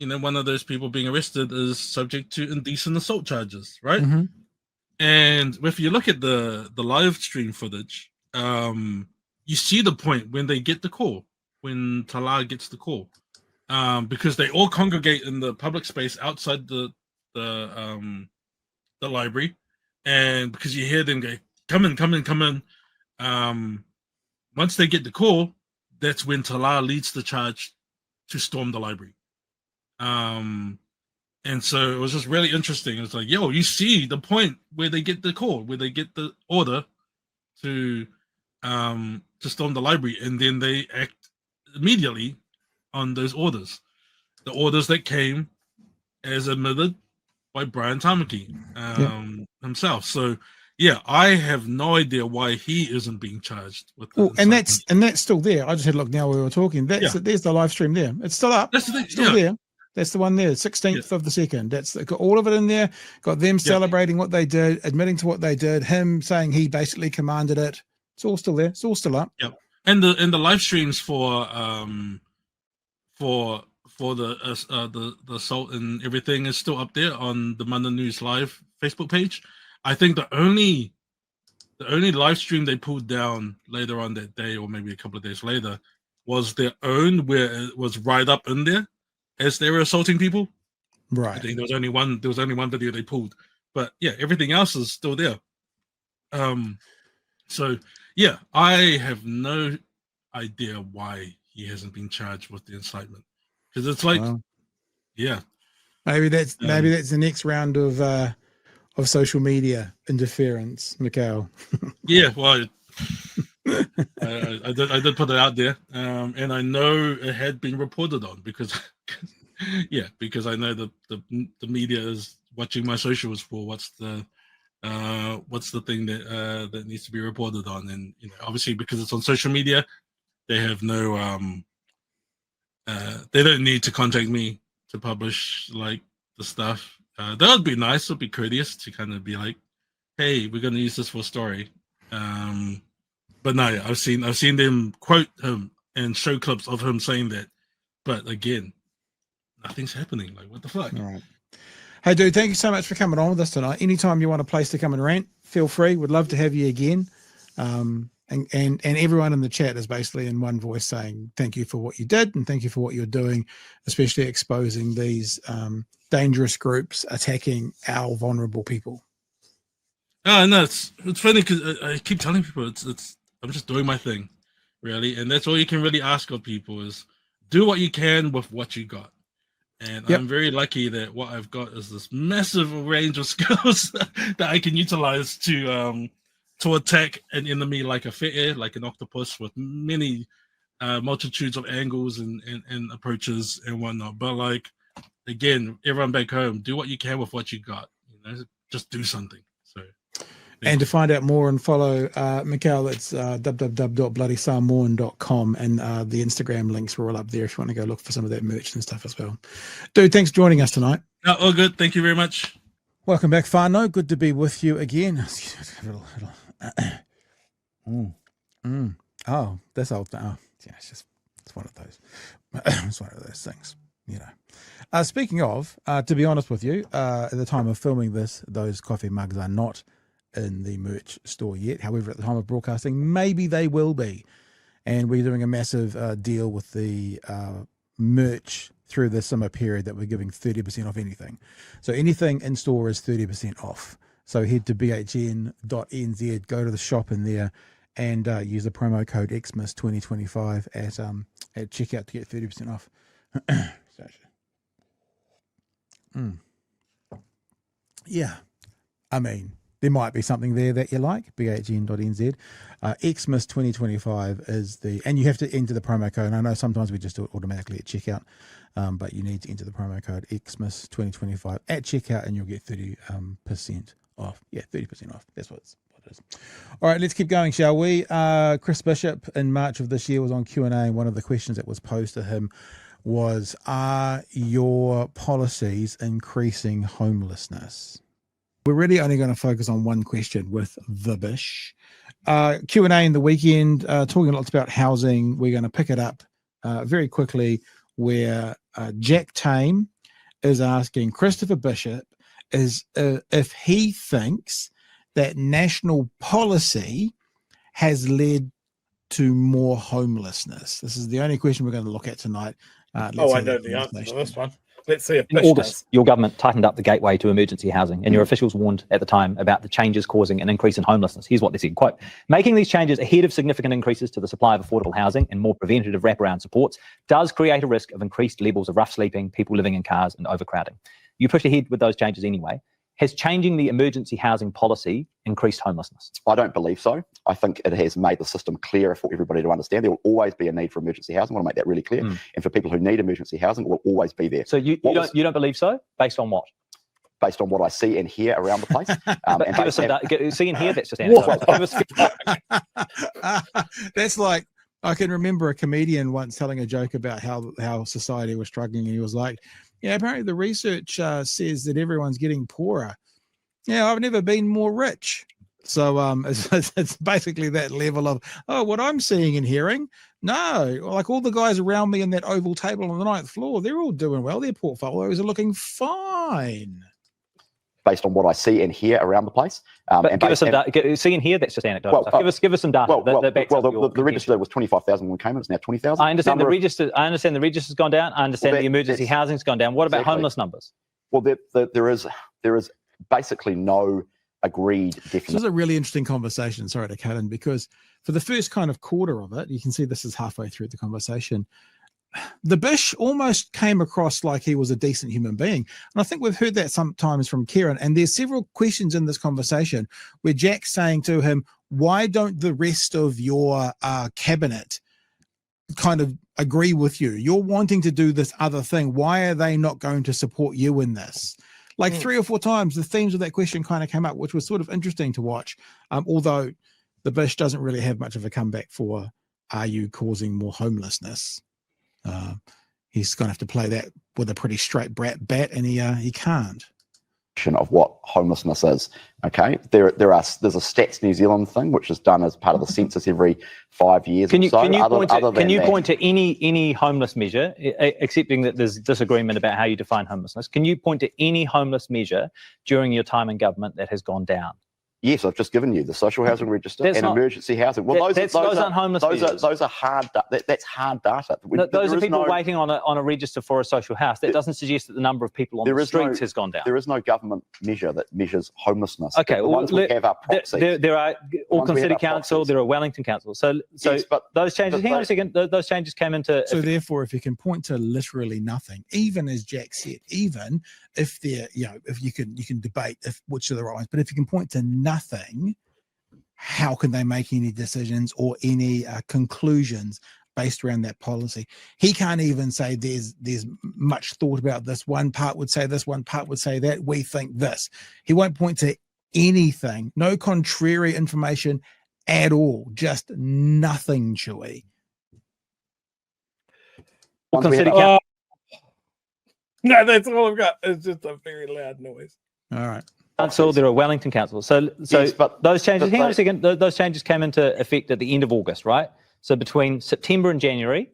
one of those people being arrested is subject to indecent assault charges, right? Mm-hmm. And if you look at the live stream footage, you see the point when they get the call, when Tala gets the call, because they all congregate in the public space outside the library, and because you hear them go, come in. Once they get the call, that's when Tala leads the charge to storm the library. And so it was just really interesting. It's like, yo, you see the point where they get the call, where they get the order to storm the library, and then they act immediately on those orders. The orders that came as admitted by Brian Tamaki himself. So yeah, I have no idea why he isn't being charged with that. And that's still there. I just had a look now while we were talking. There's the live stream there. It's still up. That's the thing. Still there. That's the one there, 16th of the 2nd. That's got all of it in there. Got them celebrating what they did, admitting to what they did, him saying he basically commanded it. It's all still there. It's all still up. Yep. And the live streams for the assault and everything is still up there on the Mana News Live Facebook page. I think the only live stream they pulled down later on that day, or maybe a couple of days later, was their own, where it was right up in there as they were assaulting people. Right. I think there was only one video they pulled, but yeah, everything else is still there. So yeah, I have no idea why he hasn't been charged with the incitement, because it's like, maybe that's the next round of social media interference, Michel. Yeah, well, I did put it out there, and I know it had been reported on because I know the media is watching my socials for what's the thing that needs to be reported on, and obviously because it's on social media, they have no they don't need to contact me to publish like the stuff. That would be nice. It would be courteous to kind of be like, hey, we're going to use this for a story. But no, I've seen them quote him and show clips of him saying that. But again, nothing's happening. Like, what the fuck? All right. Hey, dude, thank you so much for coming on with us tonight. Anytime you want a place to come and rant, feel free. Would love to have you again. And everyone in the chat is basically in one voice saying thank you for what you did and thank you for what you're doing, especially exposing these dangerous groups attacking our vulnerable people. Oh, no, it's funny because I keep telling people I'm just doing my thing, really, and that's all you can really ask of people is do what you can with what you got. And I'm very lucky that what I've got is this massive range of skills that I can utilize to attack an enemy like a fe'e, like an octopus, with many multitudes of angles and approaches and whatnot. But like, again, everyone back home, do what you can with what you got. Just do something. So. And to find out more and follow Michel, it's www.bloodysamoan.com, and the Instagram links are all up there if you want to go look for some of that merch and stuff as well. Dude, thanks for joining us tonight. All good. Thank you very much. Welcome back, Whānau. Good to be with you again. Oh, that's old. Oh, yeah, it's one of those. It's one of those things, Speaking of, to be honest with you, at the time of filming this, those coffee mugs are not in the merch store yet. However, at the time of broadcasting, maybe they will be. And we're doing a massive deal with the merch through the summer period that we're giving 30% off anything. So anything in store is 30% off. So head to bhn.nz, go to the shop in there, and use the promo code XMIS2025 at checkout to get 30% off. Yeah, I mean, there might be something there that you like. bhn.nz. XMIS2025 is and you have to enter the promo code. And I know sometimes we just do it automatically at checkout, but you need to enter the promo code XMIS2025 at checkout, and you'll get 30% off. Yeah, 30% off. That's what it is. All right, let's keep going, shall we? Chris Bishop in March of this year was on Q&A, and one of the questions that was posed to him was, are your policies increasing homelessness? We're really only going to focus on one question with the Bish. Q&A in the weekend, talking lots about housing. We're going to pick it up very quickly where Jack Tame is asking Christopher Bishop if he thinks that national policy has led to more homelessness. This is the only question we're going to look at tonight. I know the answer to this one. Let's see if in August, your government tightened up the gateway to emergency housing, and your officials warned at the time about the changes causing an increase in homelessness. Here's what they said, quote, making these changes ahead of significant increases to the supply of affordable housing and more preventative wraparound supports does create a risk of increased levels of rough sleeping, people living in cars, and overcrowding. You pushed ahead with those changes anyway. Has changing the emergency housing policy increased homelessness? I don't believe so. I think it has made the system clearer for everybody to understand. There will always be a need for emergency housing. I want to make that really clear. And for people who need emergency housing, it will always be there. So you don't believe so? Based on what? Based on what I see and hear around the place. And give us some see and hear, that's just anecdotal. That's like, I can remember a comedian once telling a joke about how society was struggling, and he was like, yeah, apparently the research says that everyone's getting poorer. Yeah, I've never been more rich. So it's basically that level of, what I'm seeing and hearing. No, like all the guys around me in that oval table on the 9th floor, they're all doing well. Their portfolios are looking fine. Based on what I see and hear around the place. But give us some data. See and hear, that's just anecdotal. Give us some data. The register was 25,000 when we came in. It's now 20,000. I understand the register's gone down. I understand the emergency housing's gone down. What about homeless numbers? Well, there is basically no agreed definition. This is a really interesting conversation. Sorry to cut in, because for the first kind of quarter of it, you can see this is halfway through the conversation, the Bish almost came across like he was a decent human being. And I think we've heard that sometimes from Kieran. And there's several questions in this conversation where Jack's saying to him, why don't the rest of your cabinet kind of agree with you? You're wanting to do this other thing. Why are they not going to support you in this? Like 3 or 4 times, the themes of that question kind of came up, which was sort of interesting to watch. Although the Bish doesn't really have much of a comeback for, are you causing more homelessness? He's going to have to play that with a pretty straight bat, and he can't. Of what homelessness is. Okay, there's a Stats New Zealand thing which is done as part of the census every 5 years. Can you point to any homeless measure, accepting that there's disagreement about how you define homelessness? Can you point to any homeless measure during your time in government that has gone down? Yes, I've just given you the social housing register and emergency housing. Well, those aren't homeless. Those are hard. That's hard data. Those are people waiting on a register for a social house. That doesn't suggest that the number of people on the streets has gone down. There is no government measure that measures homelessness. Okay, the ones we have are proxies. There are Auckland City Council. There are Wellington Council. So yes, but those changes. Hang on a second. Those changes came into. So therefore, if you can point to literally nothing, even as Jack said, even if there, if you can debate which are the right ones, but if you can point to nothing, how can they make any decisions or any conclusions based around that policy? He can't even say there's much thought about this. One part would say this, one part would say that. We think this. He won't point to anything, no contrary information at all, just nothing, Chewy. No, that's all I've got. It's just a very loud noise. All right. Council, there are Wellington Council. So yes, but those changes. Hang on a second. Those changes came into effect at the end of August, right? So between September and January,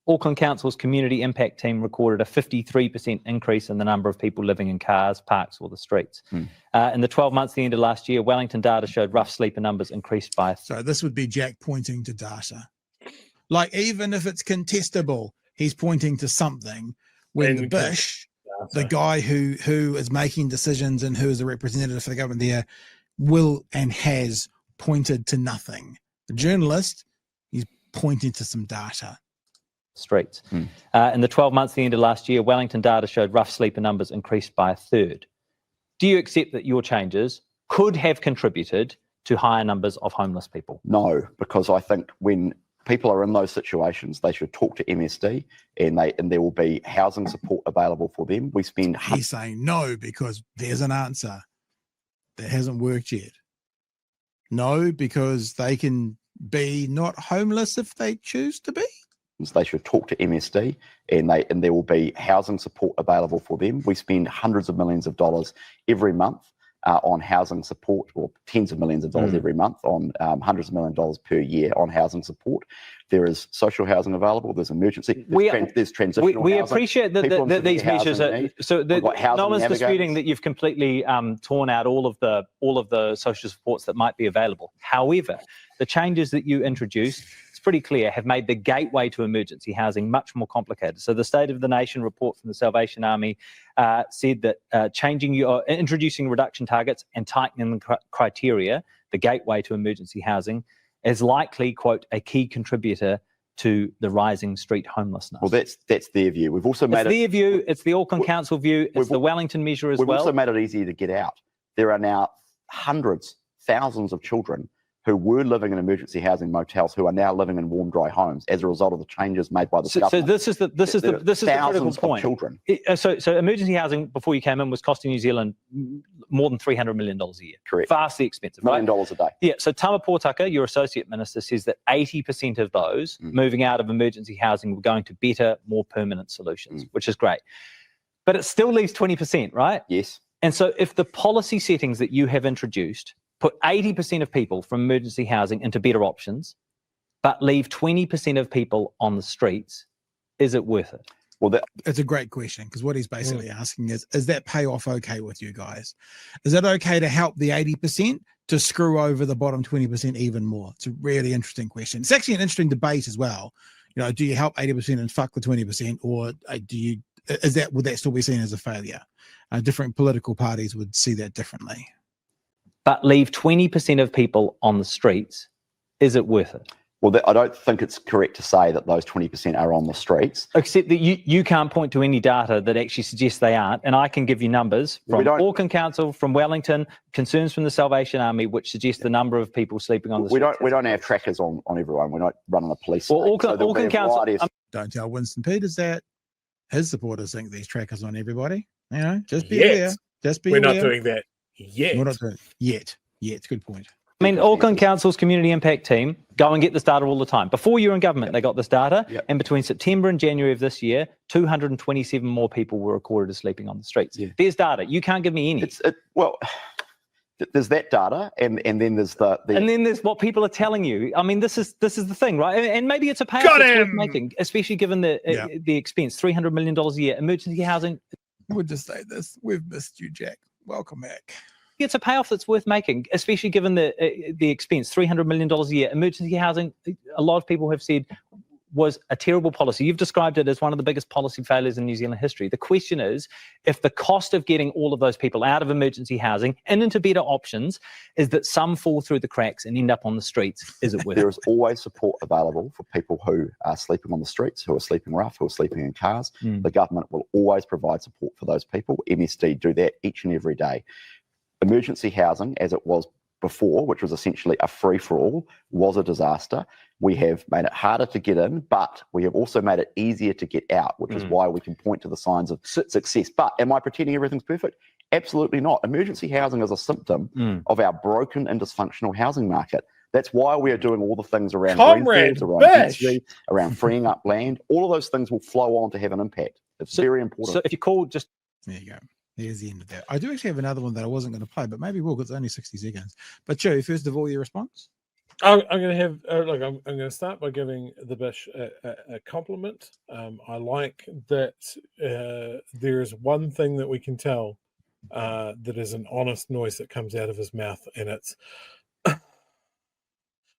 Auckland Council's community impact team recorded a 53% increase in the number of people living in cars, parks, or the streets. In the 12 months at the end of last year, Wellington data showed rough sleeper numbers increased by. So this would be Jack pointing to data. Like, even if it's contestable, he's pointing to something. When the Bush, the guy who is making decisions and who is the representative for the government there, will and has pointed to nothing. The journalist, he's pointing to some data. Streets. In the 12 months at the end of last year, Wellington data showed rough sleeper numbers increased by a third. Do you accept that your changes could have contributed to higher numbers of homeless people? No, because I think when people are in those situations, they should talk to MSD, and there will be housing support available for them. We spend. He's saying no because there's an answer that hasn't worked yet. No, because they can be not homeless if they choose to be. They should talk to MSD, and there will be housing support available for them. We spend hundreds of millions of dollars every month on housing support, or tens of millions of dollars every month on hundreds of millions of dollars per year on housing support. There is social housing available. There's emergency. There's transitional we housing. Appreciate that these measures are so. No one's disputing that you've completely torn out all of the social supports that might be available. However, the changes that you introduced, it's pretty clear, have made the gateway to emergency housing much more complicated. So the State of the Nation report from the Salvation Army said that introducing reduction targets and tightening the criteria, the gateway to emergency housing, is likely, quote, a key contributor to the rising street homelessness. Well, that's their view. We've also made their view. It's the Auckland Council view. It's the Wellington measure as well. We've also made it easier to get out. There are now hundreds, thousands of children who were living in emergency housing motels who are now living in warm, dry homes as a result of the changes made by the government. So this is the critical point. Children. So emergency housing before you came in was costing New Zealand more than $300 million a year. Correct. Vastly expensive. $1 million a day. Yeah. So Tama Pōtaka, your associate minister, says that 80% of those moving out of emergency housing were going to better, more permanent solutions, which is great. But it still leaves 20%, right? Yes. And so if the policy settings that you have introduced put 80% of people from emergency housing into better options, but leave 20% of people on the streets, is it worth it? Well, it's a great question, because what he's basically asking is that payoff okay with you guys? Is it okay to help the 80% to screw over the bottom 20% even more? It's a really interesting question. It's actually an interesting debate as well. Do you help 80% and fuck the 20%, or would that still be seen as a failure? Different political parties would see that differently. But leave 20% of people on the streets, is it worth it? Well, I don't think it's correct to say that those 20% are on the streets. Except that you can't point to any data that actually suggests they aren't. And I can give you numbers from Auckland Council, from Wellington, concerns from the Salvation Army, which suggest the number of people sleeping on the streets. We don't have trackers on everyone. We're not running a police. Well, Auckland Council. Don't tell Winston Peters that. His supporters think these trackers on everybody. Just be aware. Just be aware. We're not doing that. We're not doing it yet. Good point. I mean, Auckland Council's community impact team go and get this data all the time. Before you were in government, they got this data. And between September and January of this year, 227 more people were recorded as sleeping on the streets. There's data. You can't give me any. There's that data, and then there's the and then there's what people are telling you. I mean, this is the thing, right? And maybe it's a payoff that's worth making, especially given the expense, $300 million a year. Emergency housing. We'll just say this: we've missed you, Jack. Welcome back. It's a payoff that's worth making, especially given the expense, $300 million a year. Emergency housing, a lot of people have said, was a terrible policy. You've described it as one of the biggest policy failures in New Zealand history. The question is, if the cost of getting all of those people out of emergency housing and into better options is that some fall through the cracks and end up on the streets, is it worth it? There is always support available for people who are sleeping on the streets, who are sleeping rough, who are sleeping in cars. The government will always provide support for those people. MSD do that each and every day. Emergency housing, as it was before, which was essentially a free-for-all, was a disaster. We have made it harder to get in, but we have also made it easier to get out, which is why we can point to the signs of success. But am I pretending everything's perfect? Absolutely not. Emergency housing is a symptom of our broken and dysfunctional housing market. That's why we are doing all the things around greenfields, around density, around freeing up land. All of those things will flow on to have an impact. It's very important. So if you call just... There you go. There's the end of that. I do actually have another one that I wasn't going to play, but maybe we'll, because it's only 60 seconds. But Joe, first of all, your response? I'm going to have look. I'm going to start by giving the Bish a compliment. I like that there is one thing that we can tell that is an honest noise that comes out of his mouth, and it's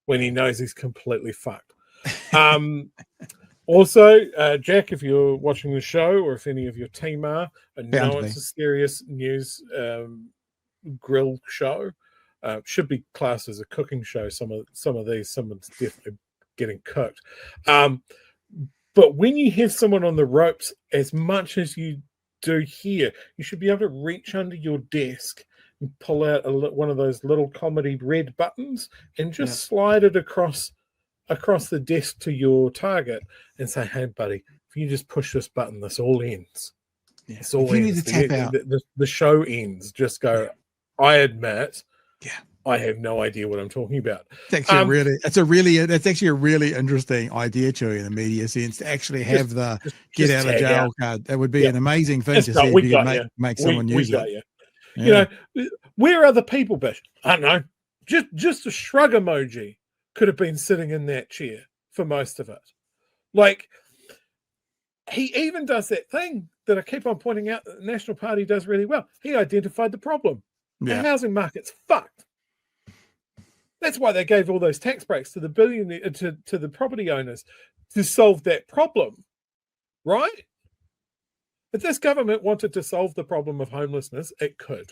when he knows he's completely fucked. Also, Jack, if you're watching the show, or if any of your team are, I know it's a serious news grill show. Should be classed as a cooking show. Some of these, someone's definitely getting cooked. But when you have someone on the ropes, as much as you do here, you should be able to reach under your desk and pull out one of those little comedy red buttons and just slide it across the desk to your target and say, "Hey, buddy, if you just push this button, this all ends. Yeah. It's all you ends. need to tap out. The show ends. Just go. I admit, I have no idea what I'm talking about. It's actually that's actually a really interesting idea, Chewy, in a media sense, to actually have the get out of jail card. That would be an amazing thing to see if you could make someone use it. You know, where are the people, Bish? I don't know. Just a shrug emoji could have been sitting in that chair for most of it. Like, he even does that thing that I keep on pointing out that the National Party does really well. He identified the problem. The housing market's fucked. That's why they gave all those tax breaks to the to the property owners to solve that problem, right? If this government wanted to solve the problem of homelessness, it could.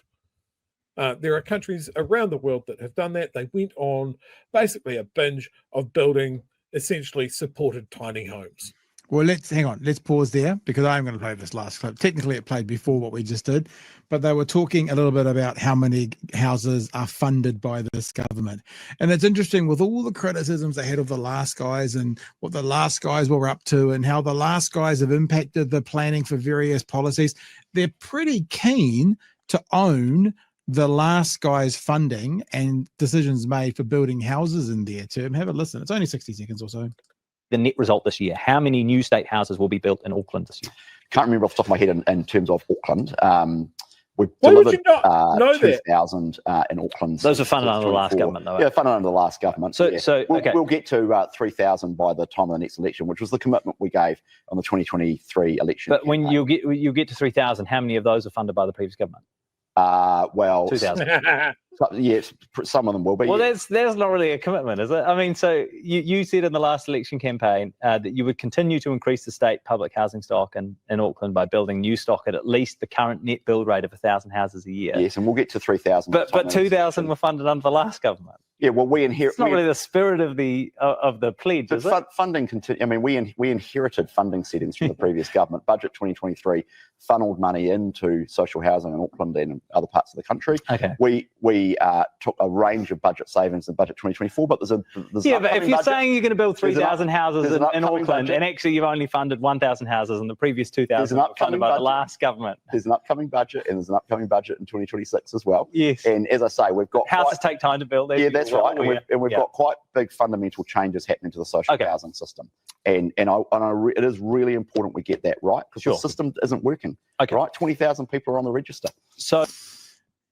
There are countries around the world that have done that. They went on basically a binge of building essentially supported tiny homes. Well, hang on. Let's pause there, because I'm going to play this last clip. Technically, it played before what we just did, but they were talking a little bit about how many houses are funded by this government. And it's interesting, with all the criticisms they had of the last guys and what the last guys were up to and how the last guys have impacted the planning for various policies, they're pretty keen to own the last guy's funding and decisions made for building houses in their term. Have a listen. It's only 60 seconds or so. The net result this year, how many new state houses will be built in Auckland this year? Can't remember off the top of my head in terms of Auckland. We've Why would delivered you not know 2,000 in Auckland. Those are funded under the last government, though. Yeah, funded under the last government. We'll get to 3,000 by the time of the next election, which was the commitment we gave on the 2023 election. But when you get to 3,000, how many of those are funded by the previous government? 2,000. Yes, some of them will be. Well, that's not really a commitment, is it? I mean, so you said in the last election campaign that you would continue to increase the state public housing stock in Auckland by building new stock at least the current net build rate of 1,000 houses a year. Yes, and we'll get to 3,000. But 2,000 were funded under the last government. Yeah, well, we inherit. It's not really the spirit of the pledge, is it? Funding continue. I mean, we inherited funding settings from the previous government. Budget 2023 funneled money into social housing in Auckland and other parts of the country. Okay. We took a range of budget savings in budget 2024, but there's but if you're saying you're going to build 3,000 houses in Auckland, and actually you've only funded 1,000 houses, and the previous 2,000 were funded by the last government. There's an upcoming budget, and there's an upcoming budget in 2026 as well. Yes. And as I say, we've got houses take time to build. Yeah, that's right. And we've got quite big fundamental changes happening to the social housing system. And it is really important we get that right, because the system isn't working. Okay. Right? 20,000 people are on the register. So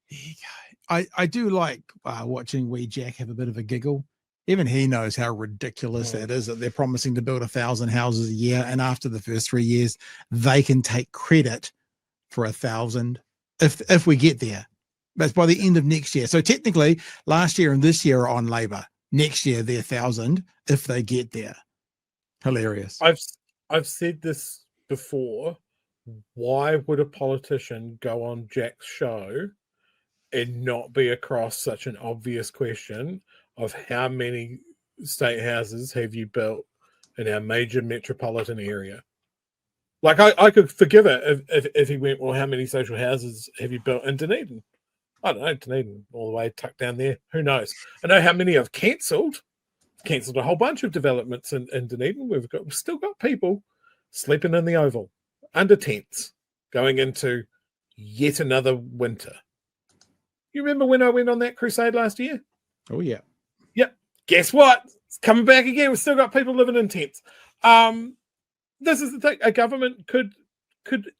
there you go. I do like watching wee Jack have a bit of a giggle. Even he knows how ridiculous that is, that they're promising to build 1,000 houses a year, and after the first 3 years, they can take credit for 1,000 if we get there. That's by the end of next year. So technically, last year and this year are on Labor. Next year, they're 1,000 if they get there. Hilarious. I've said this before. Why would a politician go on Jack's show and not be across such an obvious question of how many state houses have you built in our major metropolitan area? Like, I could forgive it if he went, well, how many social houses have you built in Dunedin? I don't know, Dunedin, all the way tucked down there. Who knows? I know how many I've cancelled. Cancelled a whole bunch of developments in Dunedin. We've still got people sleeping in the Oval under tents going into yet another winter. You remember when I went on that crusade last year? Oh, yeah. Yep. Guess what? It's coming back again. We've still got people living in tents. This is the thing. A government could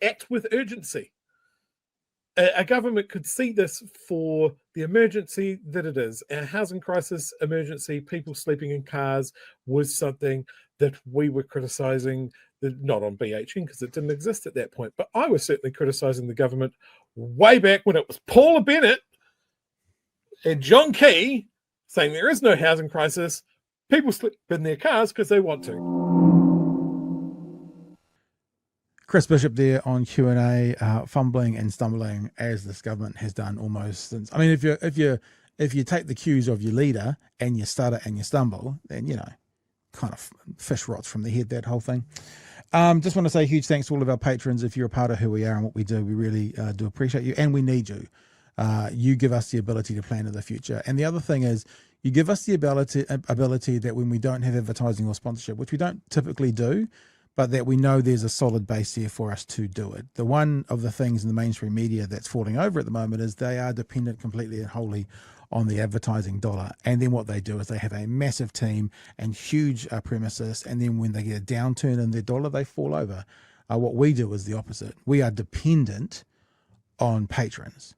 act with urgency. A government could see this for the emergency that it is. Our housing crisis emergency, people sleeping in cars, was something that we were criticising, not on BHN because it didn't exist at that point, but I was certainly criticising the government way back when it was Paula Bennett and John Key saying there is no housing crisis. People sleep in their cars because they want to. Chris Bishop there on Q&A, fumbling and stumbling as this government has done almost since. I mean, if you take the cues of your leader and you stutter and you stumble, then kind of fish rots from the head, that whole thing. Just want to say huge thanks to all of our patrons. If you're a part of who we are and what we do, we really do appreciate you, and we need you. You give us the ability to plan in the future. And the other thing is, you give us the ability that when we don't have advertising or sponsorship, which we don't typically do, but that we know there's a solid base there for us to do it. The one of the things in the mainstream media that's falling over at the moment is they are dependent completely and wholly on the advertising dollar. And then what they do is they have a massive team and huge premises. And then when they get a downturn in their dollar, they fall over. What we do is the opposite. We are dependent on patrons.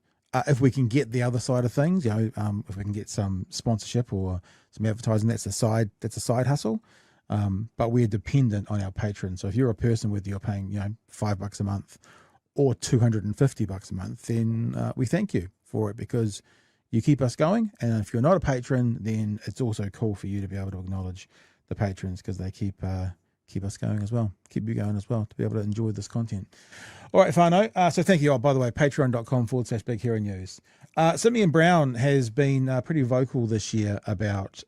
If we can get the other side of things, if we can get some sponsorship or some advertising, that's a side hustle. But we're dependent on our patrons. So if you're a person, whether you're paying, $5 a month or $250 a month, then we thank you for it because you keep us going. And if you're not a patron, then it's also cool for you to be able to acknowledge the patrons because they keep us going as well, keep you going as well, to be able to enjoy this content. All right, whānau. So thank you. Oh, by the way, patreon.com/Big Hero News. Simeon Brown has been pretty vocal this year about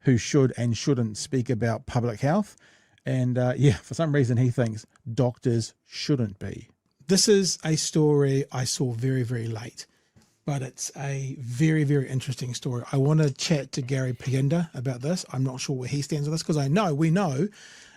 who should and shouldn't speak about public health. And for some reason he thinks doctors shouldn't be. This is a story I saw very, very late, but it's a very, very interesting story. I want to chat to Gary Pienda about this. I'm not sure where he stands on this because we know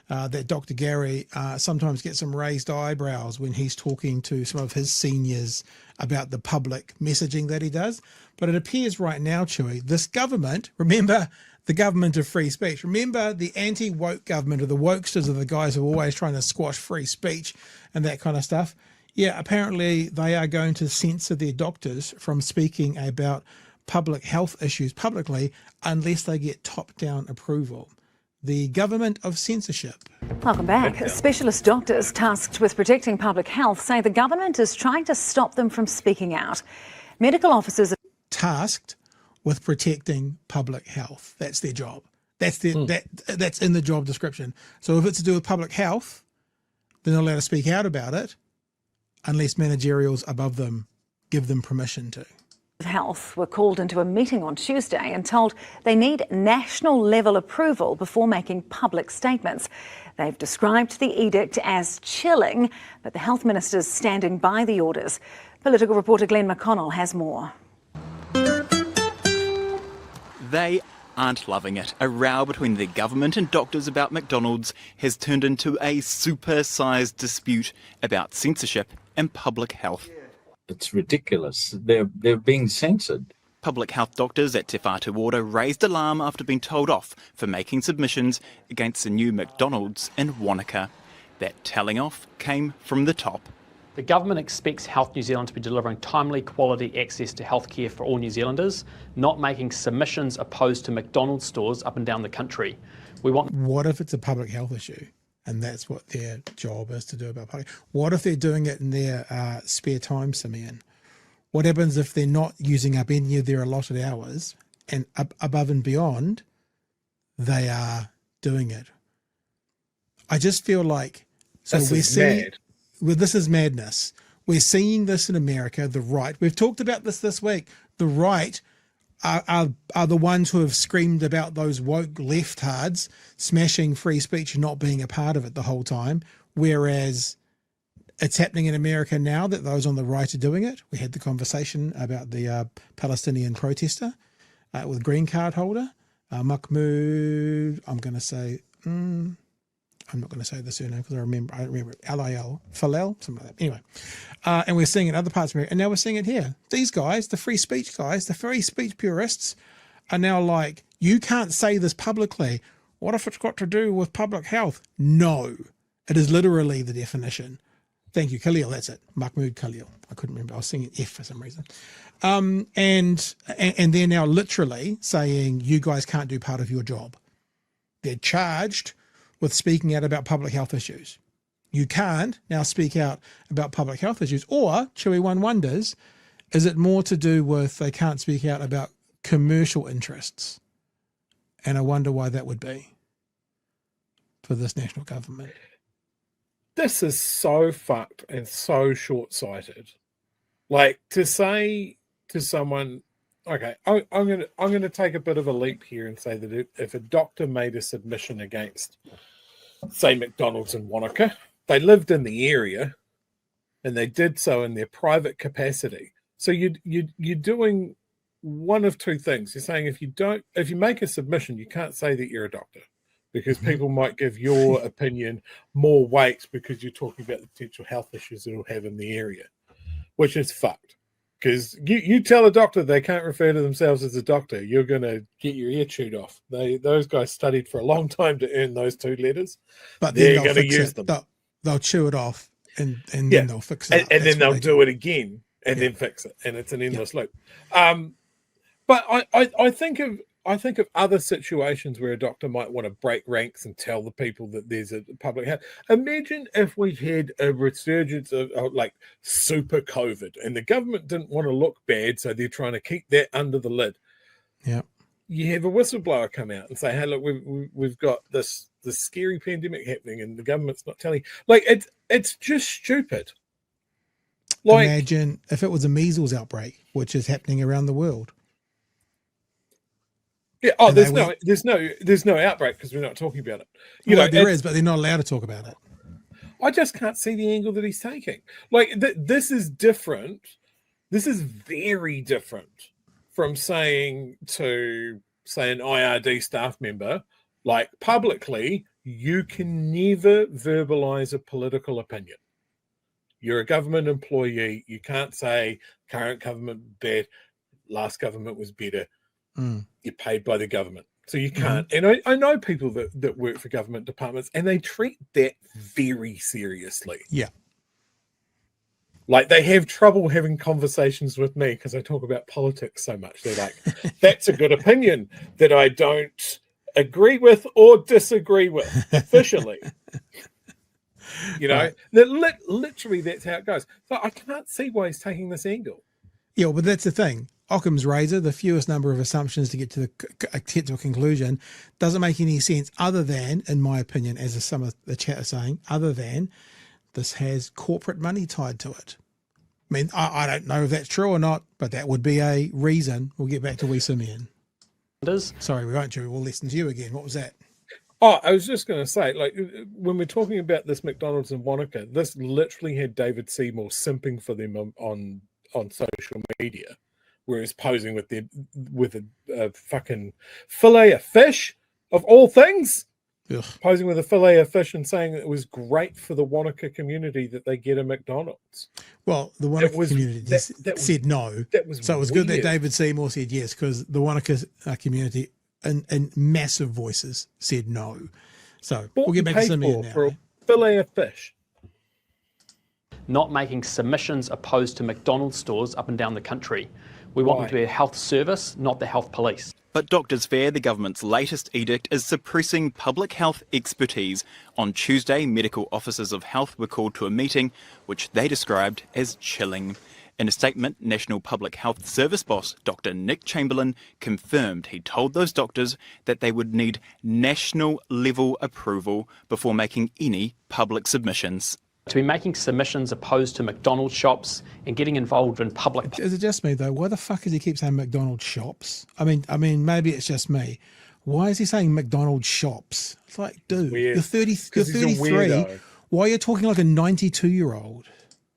that Dr. Gary sometimes gets some raised eyebrows when he's talking to some of his seniors about the public messaging that he does. But it appears right now, Chewy, this government, remember the government of free speech. Remember the anti-woke government, or the wokesters are the guys who are always trying to squash free speech and that kind of stuff. Yeah, apparently they are going to censor their doctors from speaking about public health issues publicly unless they get top-down approval. The government of censorship. Welcome back. Specialist doctors tasked with protecting public health say the government is trying to stop them from speaking out. Medical officers are tasked with protecting public health. That's their job. That's that's in the job description. So if it's to do with public health, they're not allowed to speak out about it unless managerials above them give them permission to. Health were called into a meeting on Tuesday and told they need national level approval before making public statements. They've described the edict as chilling, but the health minister's standing by the orders. Political reporter Glenn McConnell has more. They aren't loving it. A row between the government and doctors about McDonald's has turned into a super-sized dispute about censorship and public health. It's ridiculous. They're being censored. Public health doctors at Te Atatu Library raised alarm after being told off for making submissions against the new McDonald's in Wanaka. That telling off came from the top. The government expects Health New Zealand to be delivering timely, quality access to healthcare for all New Zealanders, not making submissions opposed to McDonald's stores up and down the country. What if it's a public health issue? And that's what their job is to do about public. What if they're doing it in their spare time, Simeon? What happens if they're not using up any of their allotted hours and above and beyond, they are doing it? I just feel like, so This we're is seeing, mad. well, this is madness. We're seeing this in America, the right. We've talked about this week. The right are the ones who have screamed about those woke leftards smashing free speech and not being a part of it the whole time. Whereas it's happening in America now that those on the right are doing it. We had the conversation about the Palestinian protester with green card holder, Mahmoud, I'm going to say, I'm not going to say the surname because I remember L-I-L, Falel, something like that. Anyway, and we're seeing it in other parts of America, and now we're seeing it here. These guys, the free speech guys, the free speech purists, are now like, you can't say this publicly. What if it's got to do with public health? No, it is literally the definition. Thank you, Khalil. That's it, Mahmoud Khalil. I couldn't remember. I was singing F for some reason. And they're now literally saying you guys can't do part of your job. They're charged with speaking out about public health issues. You can't now speak out about public health issues. Or, Chewy One wonders, is it more to do with they can't speak out about commercial interests? And I wonder why that would be for this national government. This is so fucked and so short-sighted. Like, to say to someone, okay, I'm gonna take a bit of a leap here and say that if a doctor made a submission against, say, McDonald's in Wanaka, they lived in the area and they did so in their private capacity. So you're doing one of two things. You're saying if you make a submission, you can't say that you're a doctor, because people might give your opinion more weight because you're talking about the potential health issues it'll have in the area, which is fucked. Because you tell a doctor they can't refer to themselves as a doctor, you're going to get your ear chewed off. Those guys studied for a long time to earn those two letters. But they're then going to use them. They'll chew it off and then they'll fix it. And then they'll do it again and then fix it. And it's an endless loop. But I think of other situations where a doctor might want to break ranks and tell the people that there's a public health. Imagine if we had a resurgence of like super COVID and the government didn't want to look bad, so they're trying to keep that under the lid. Yeah. You have a whistleblower come out and say, hey, look, we've got this scary pandemic happening and the government's not telling. Like, it's just stupid. Like, imagine if it was a measles outbreak, which is happening around the world. Yeah. Oh, there's no outbreak because we're not talking about it. There is, but they're not allowed to talk about it. I just can't see the angle that he's taking. Like, this is different. This is very different from saying to, say, an IRD staff member, like, publicly, you can never verbalize a political opinion. You're a government employee. You can't say current government bad, last government was better. You're paid by the government, so you can't. And I know people that work for government departments and they treat that very seriously. Yeah. Like, they have trouble having conversations with me because I talk about politics so much. They're like, that's a good opinion that I don't agree with or disagree with officially. Right. Literally that's how it goes. So I can't see why he's taking this angle. Yeah, but that's the thing. Occam's razor, the fewest number of assumptions to get to a conclusion, doesn't make any sense other than, in my opinion, as some of the chat are saying, other than this has corporate money tied to it. I mean, I don't know if that's true or not, but that would be a reason. We'll get back to Simeon. Sorry, we won't, Joey. We'll listen to you again. What was that? Oh, I was just going to say, like, when we're talking about this McDonald's in Wanaka, this literally had David Seymour simping for them on social media, whereas posing with a fucking fillet of fish of all things. Ugh. Posing with a fillet of fish and saying that it was great for the Wanaka community that they get a McDonald's. Well, the Wanaka community said no. So it was good that David Seymour said yes, because the Wanaka community in massive voices said no. So we'll get back to Simeon now. For a fillet of fish. Not making submissions opposed to McDonald's stores up and down the country. We want them to be a health service, not the health police. But doctors fear the government's latest edict is suppressing public health expertise. On Tuesday, medical officers of health were called to a meeting, which they described as chilling. In a statement, National Public Health Service boss Dr. Nick Chamberlain confirmed he told those doctors that they would need national level approval before making any public submissions. To be making submissions opposed to McDonald's shops and getting involved in public... Is it just me though? Why the fuck does he keep saying McDonald's shops? I mean, maybe it's just me. Why is he saying McDonald's shops? It's like, dude, Weird. you're 30, you're 33. Why are you talking like a 92-year-old?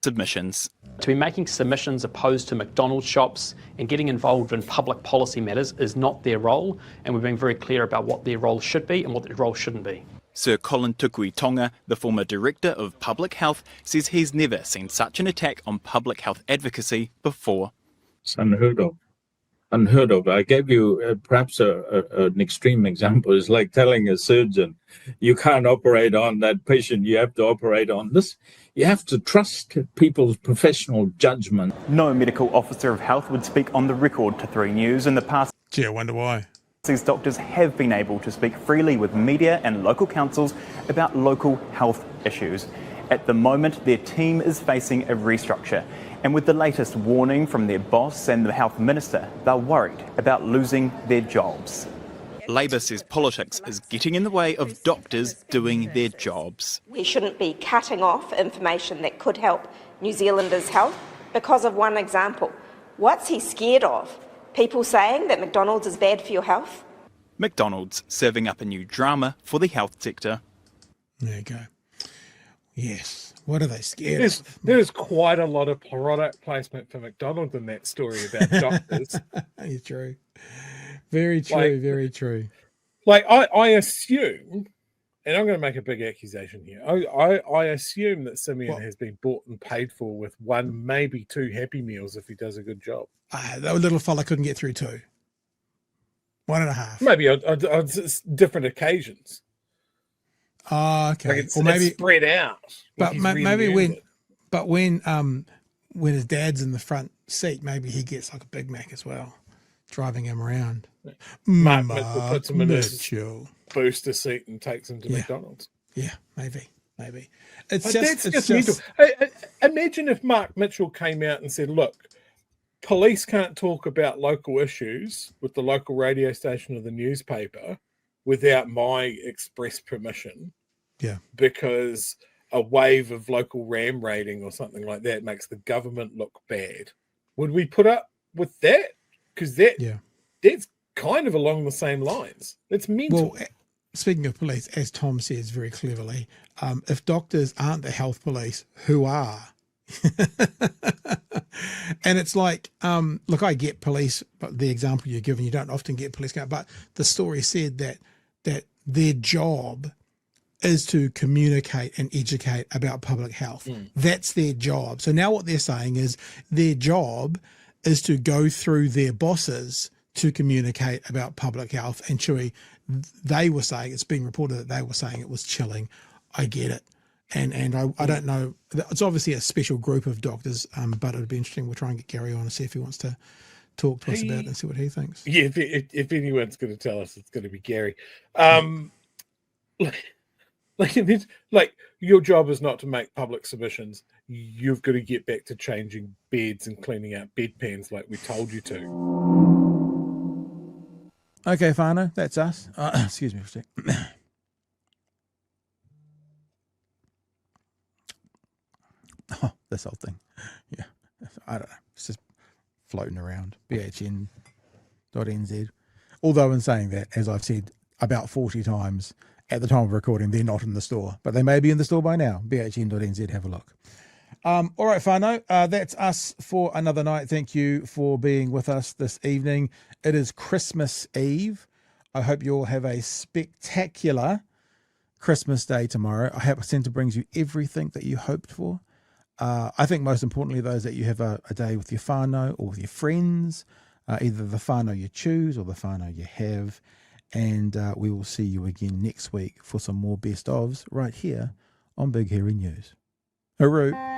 Submissions. To be making submissions opposed to McDonald's shops and getting involved in public policy matters is not their role, and we're being very clear about what their role should be and what their role shouldn't be. Sir Colin Tukui Tonga, the former Director of Public Health, says he's never seen such an attack on public health advocacy before. It's unheard of. Unheard of. I gave you perhaps an extreme example. It's like telling a surgeon, you can't operate on that patient, you have to operate on this. You have to trust people's professional judgment. No medical officer of health would speak on the record to 3 News in the past. Gee, I wonder why. These doctors have been able to speak freely with media and local councils about local health issues. At the moment, their team is facing a restructure. And with the latest warning from their boss and the health minister, they're worried about losing their jobs. Labor says politics is getting in the way of doctors doing their jobs. We shouldn't be cutting off information that could help New Zealanders' health because of one example. What's he scared of? People saying that McDonald's is bad for your health? McDonald's serving up a new drama for the health sector. There you go. Yes. What are they scared of? There's quite a lot of product placement for McDonald's in that story about doctors. You're true. Very true, very true. Like, I assume, and I'm going to make a big accusation here, I assume that Simeon has been bought and paid for with 1, maybe 2 Happy Meals if he does a good job. That little fella couldn't get through 2. 1.5. Maybe on different occasions. Oh, okay. Like it's maybe spread out. But maybe when his dad's in the front seat, maybe he gets like a Big Mac as well, driving him around. Mark Mitchell puts him in his Mitchell. booster seat and takes him to McDonald's. Yeah, maybe. It's That's just mental. Imagine if Mark Mitchell came out and said, look, police can't talk about local issues with the local radio station or the newspaper without my express permission. Yeah. Because a wave of local ram raiding or something like that makes the government look bad. Would we put up with that? Because that's kind of along the same lines. It's mental. Well, speaking of police, as Tom says very cleverly, if doctors aren't the health police, who are? And it's like, look, I get police, but the example you're giving, you don't often get police, but the story said that their job is to communicate and educate about public health. That's their job. So now what they're saying is their job is to go through their bosses to communicate about public health. And Chewy, they were saying, it's been reported that they were saying it was chilling. I get it. And I don't know. It's obviously a special group of doctors, but it'd be interesting. We'll try and get Gary on and see if he wants to talk to us about it and see what he thinks. Yeah, if anyone's going to tell us, it's going to be Gary. Like your job is not to make public submissions. You've got to get back to changing beds and cleaning out bedpans like we told you to. Okay, Fano, that's us. Excuse me for a sec. Oh, this whole thing. Yeah. I don't know. It's just floating around. BHN.NZ. Although in saying that, as I've said about 40 times, at the time of recording, they're not in the store. But they may be in the store by now. BHN.NZ, have a look. All right, Fano, that's us for another night. Thank you for being with us this evening. It is Christmas Eve. I hope you all have a spectacular Christmas Day tomorrow. I hope Santa brings you everything that you hoped for. I think most importantly, those that you have a day with your whānau or with your friends, either the whānau you choose or the whānau you have. And we will see you again next week for some more best ofs right here on Big Hairy News. Hooroo.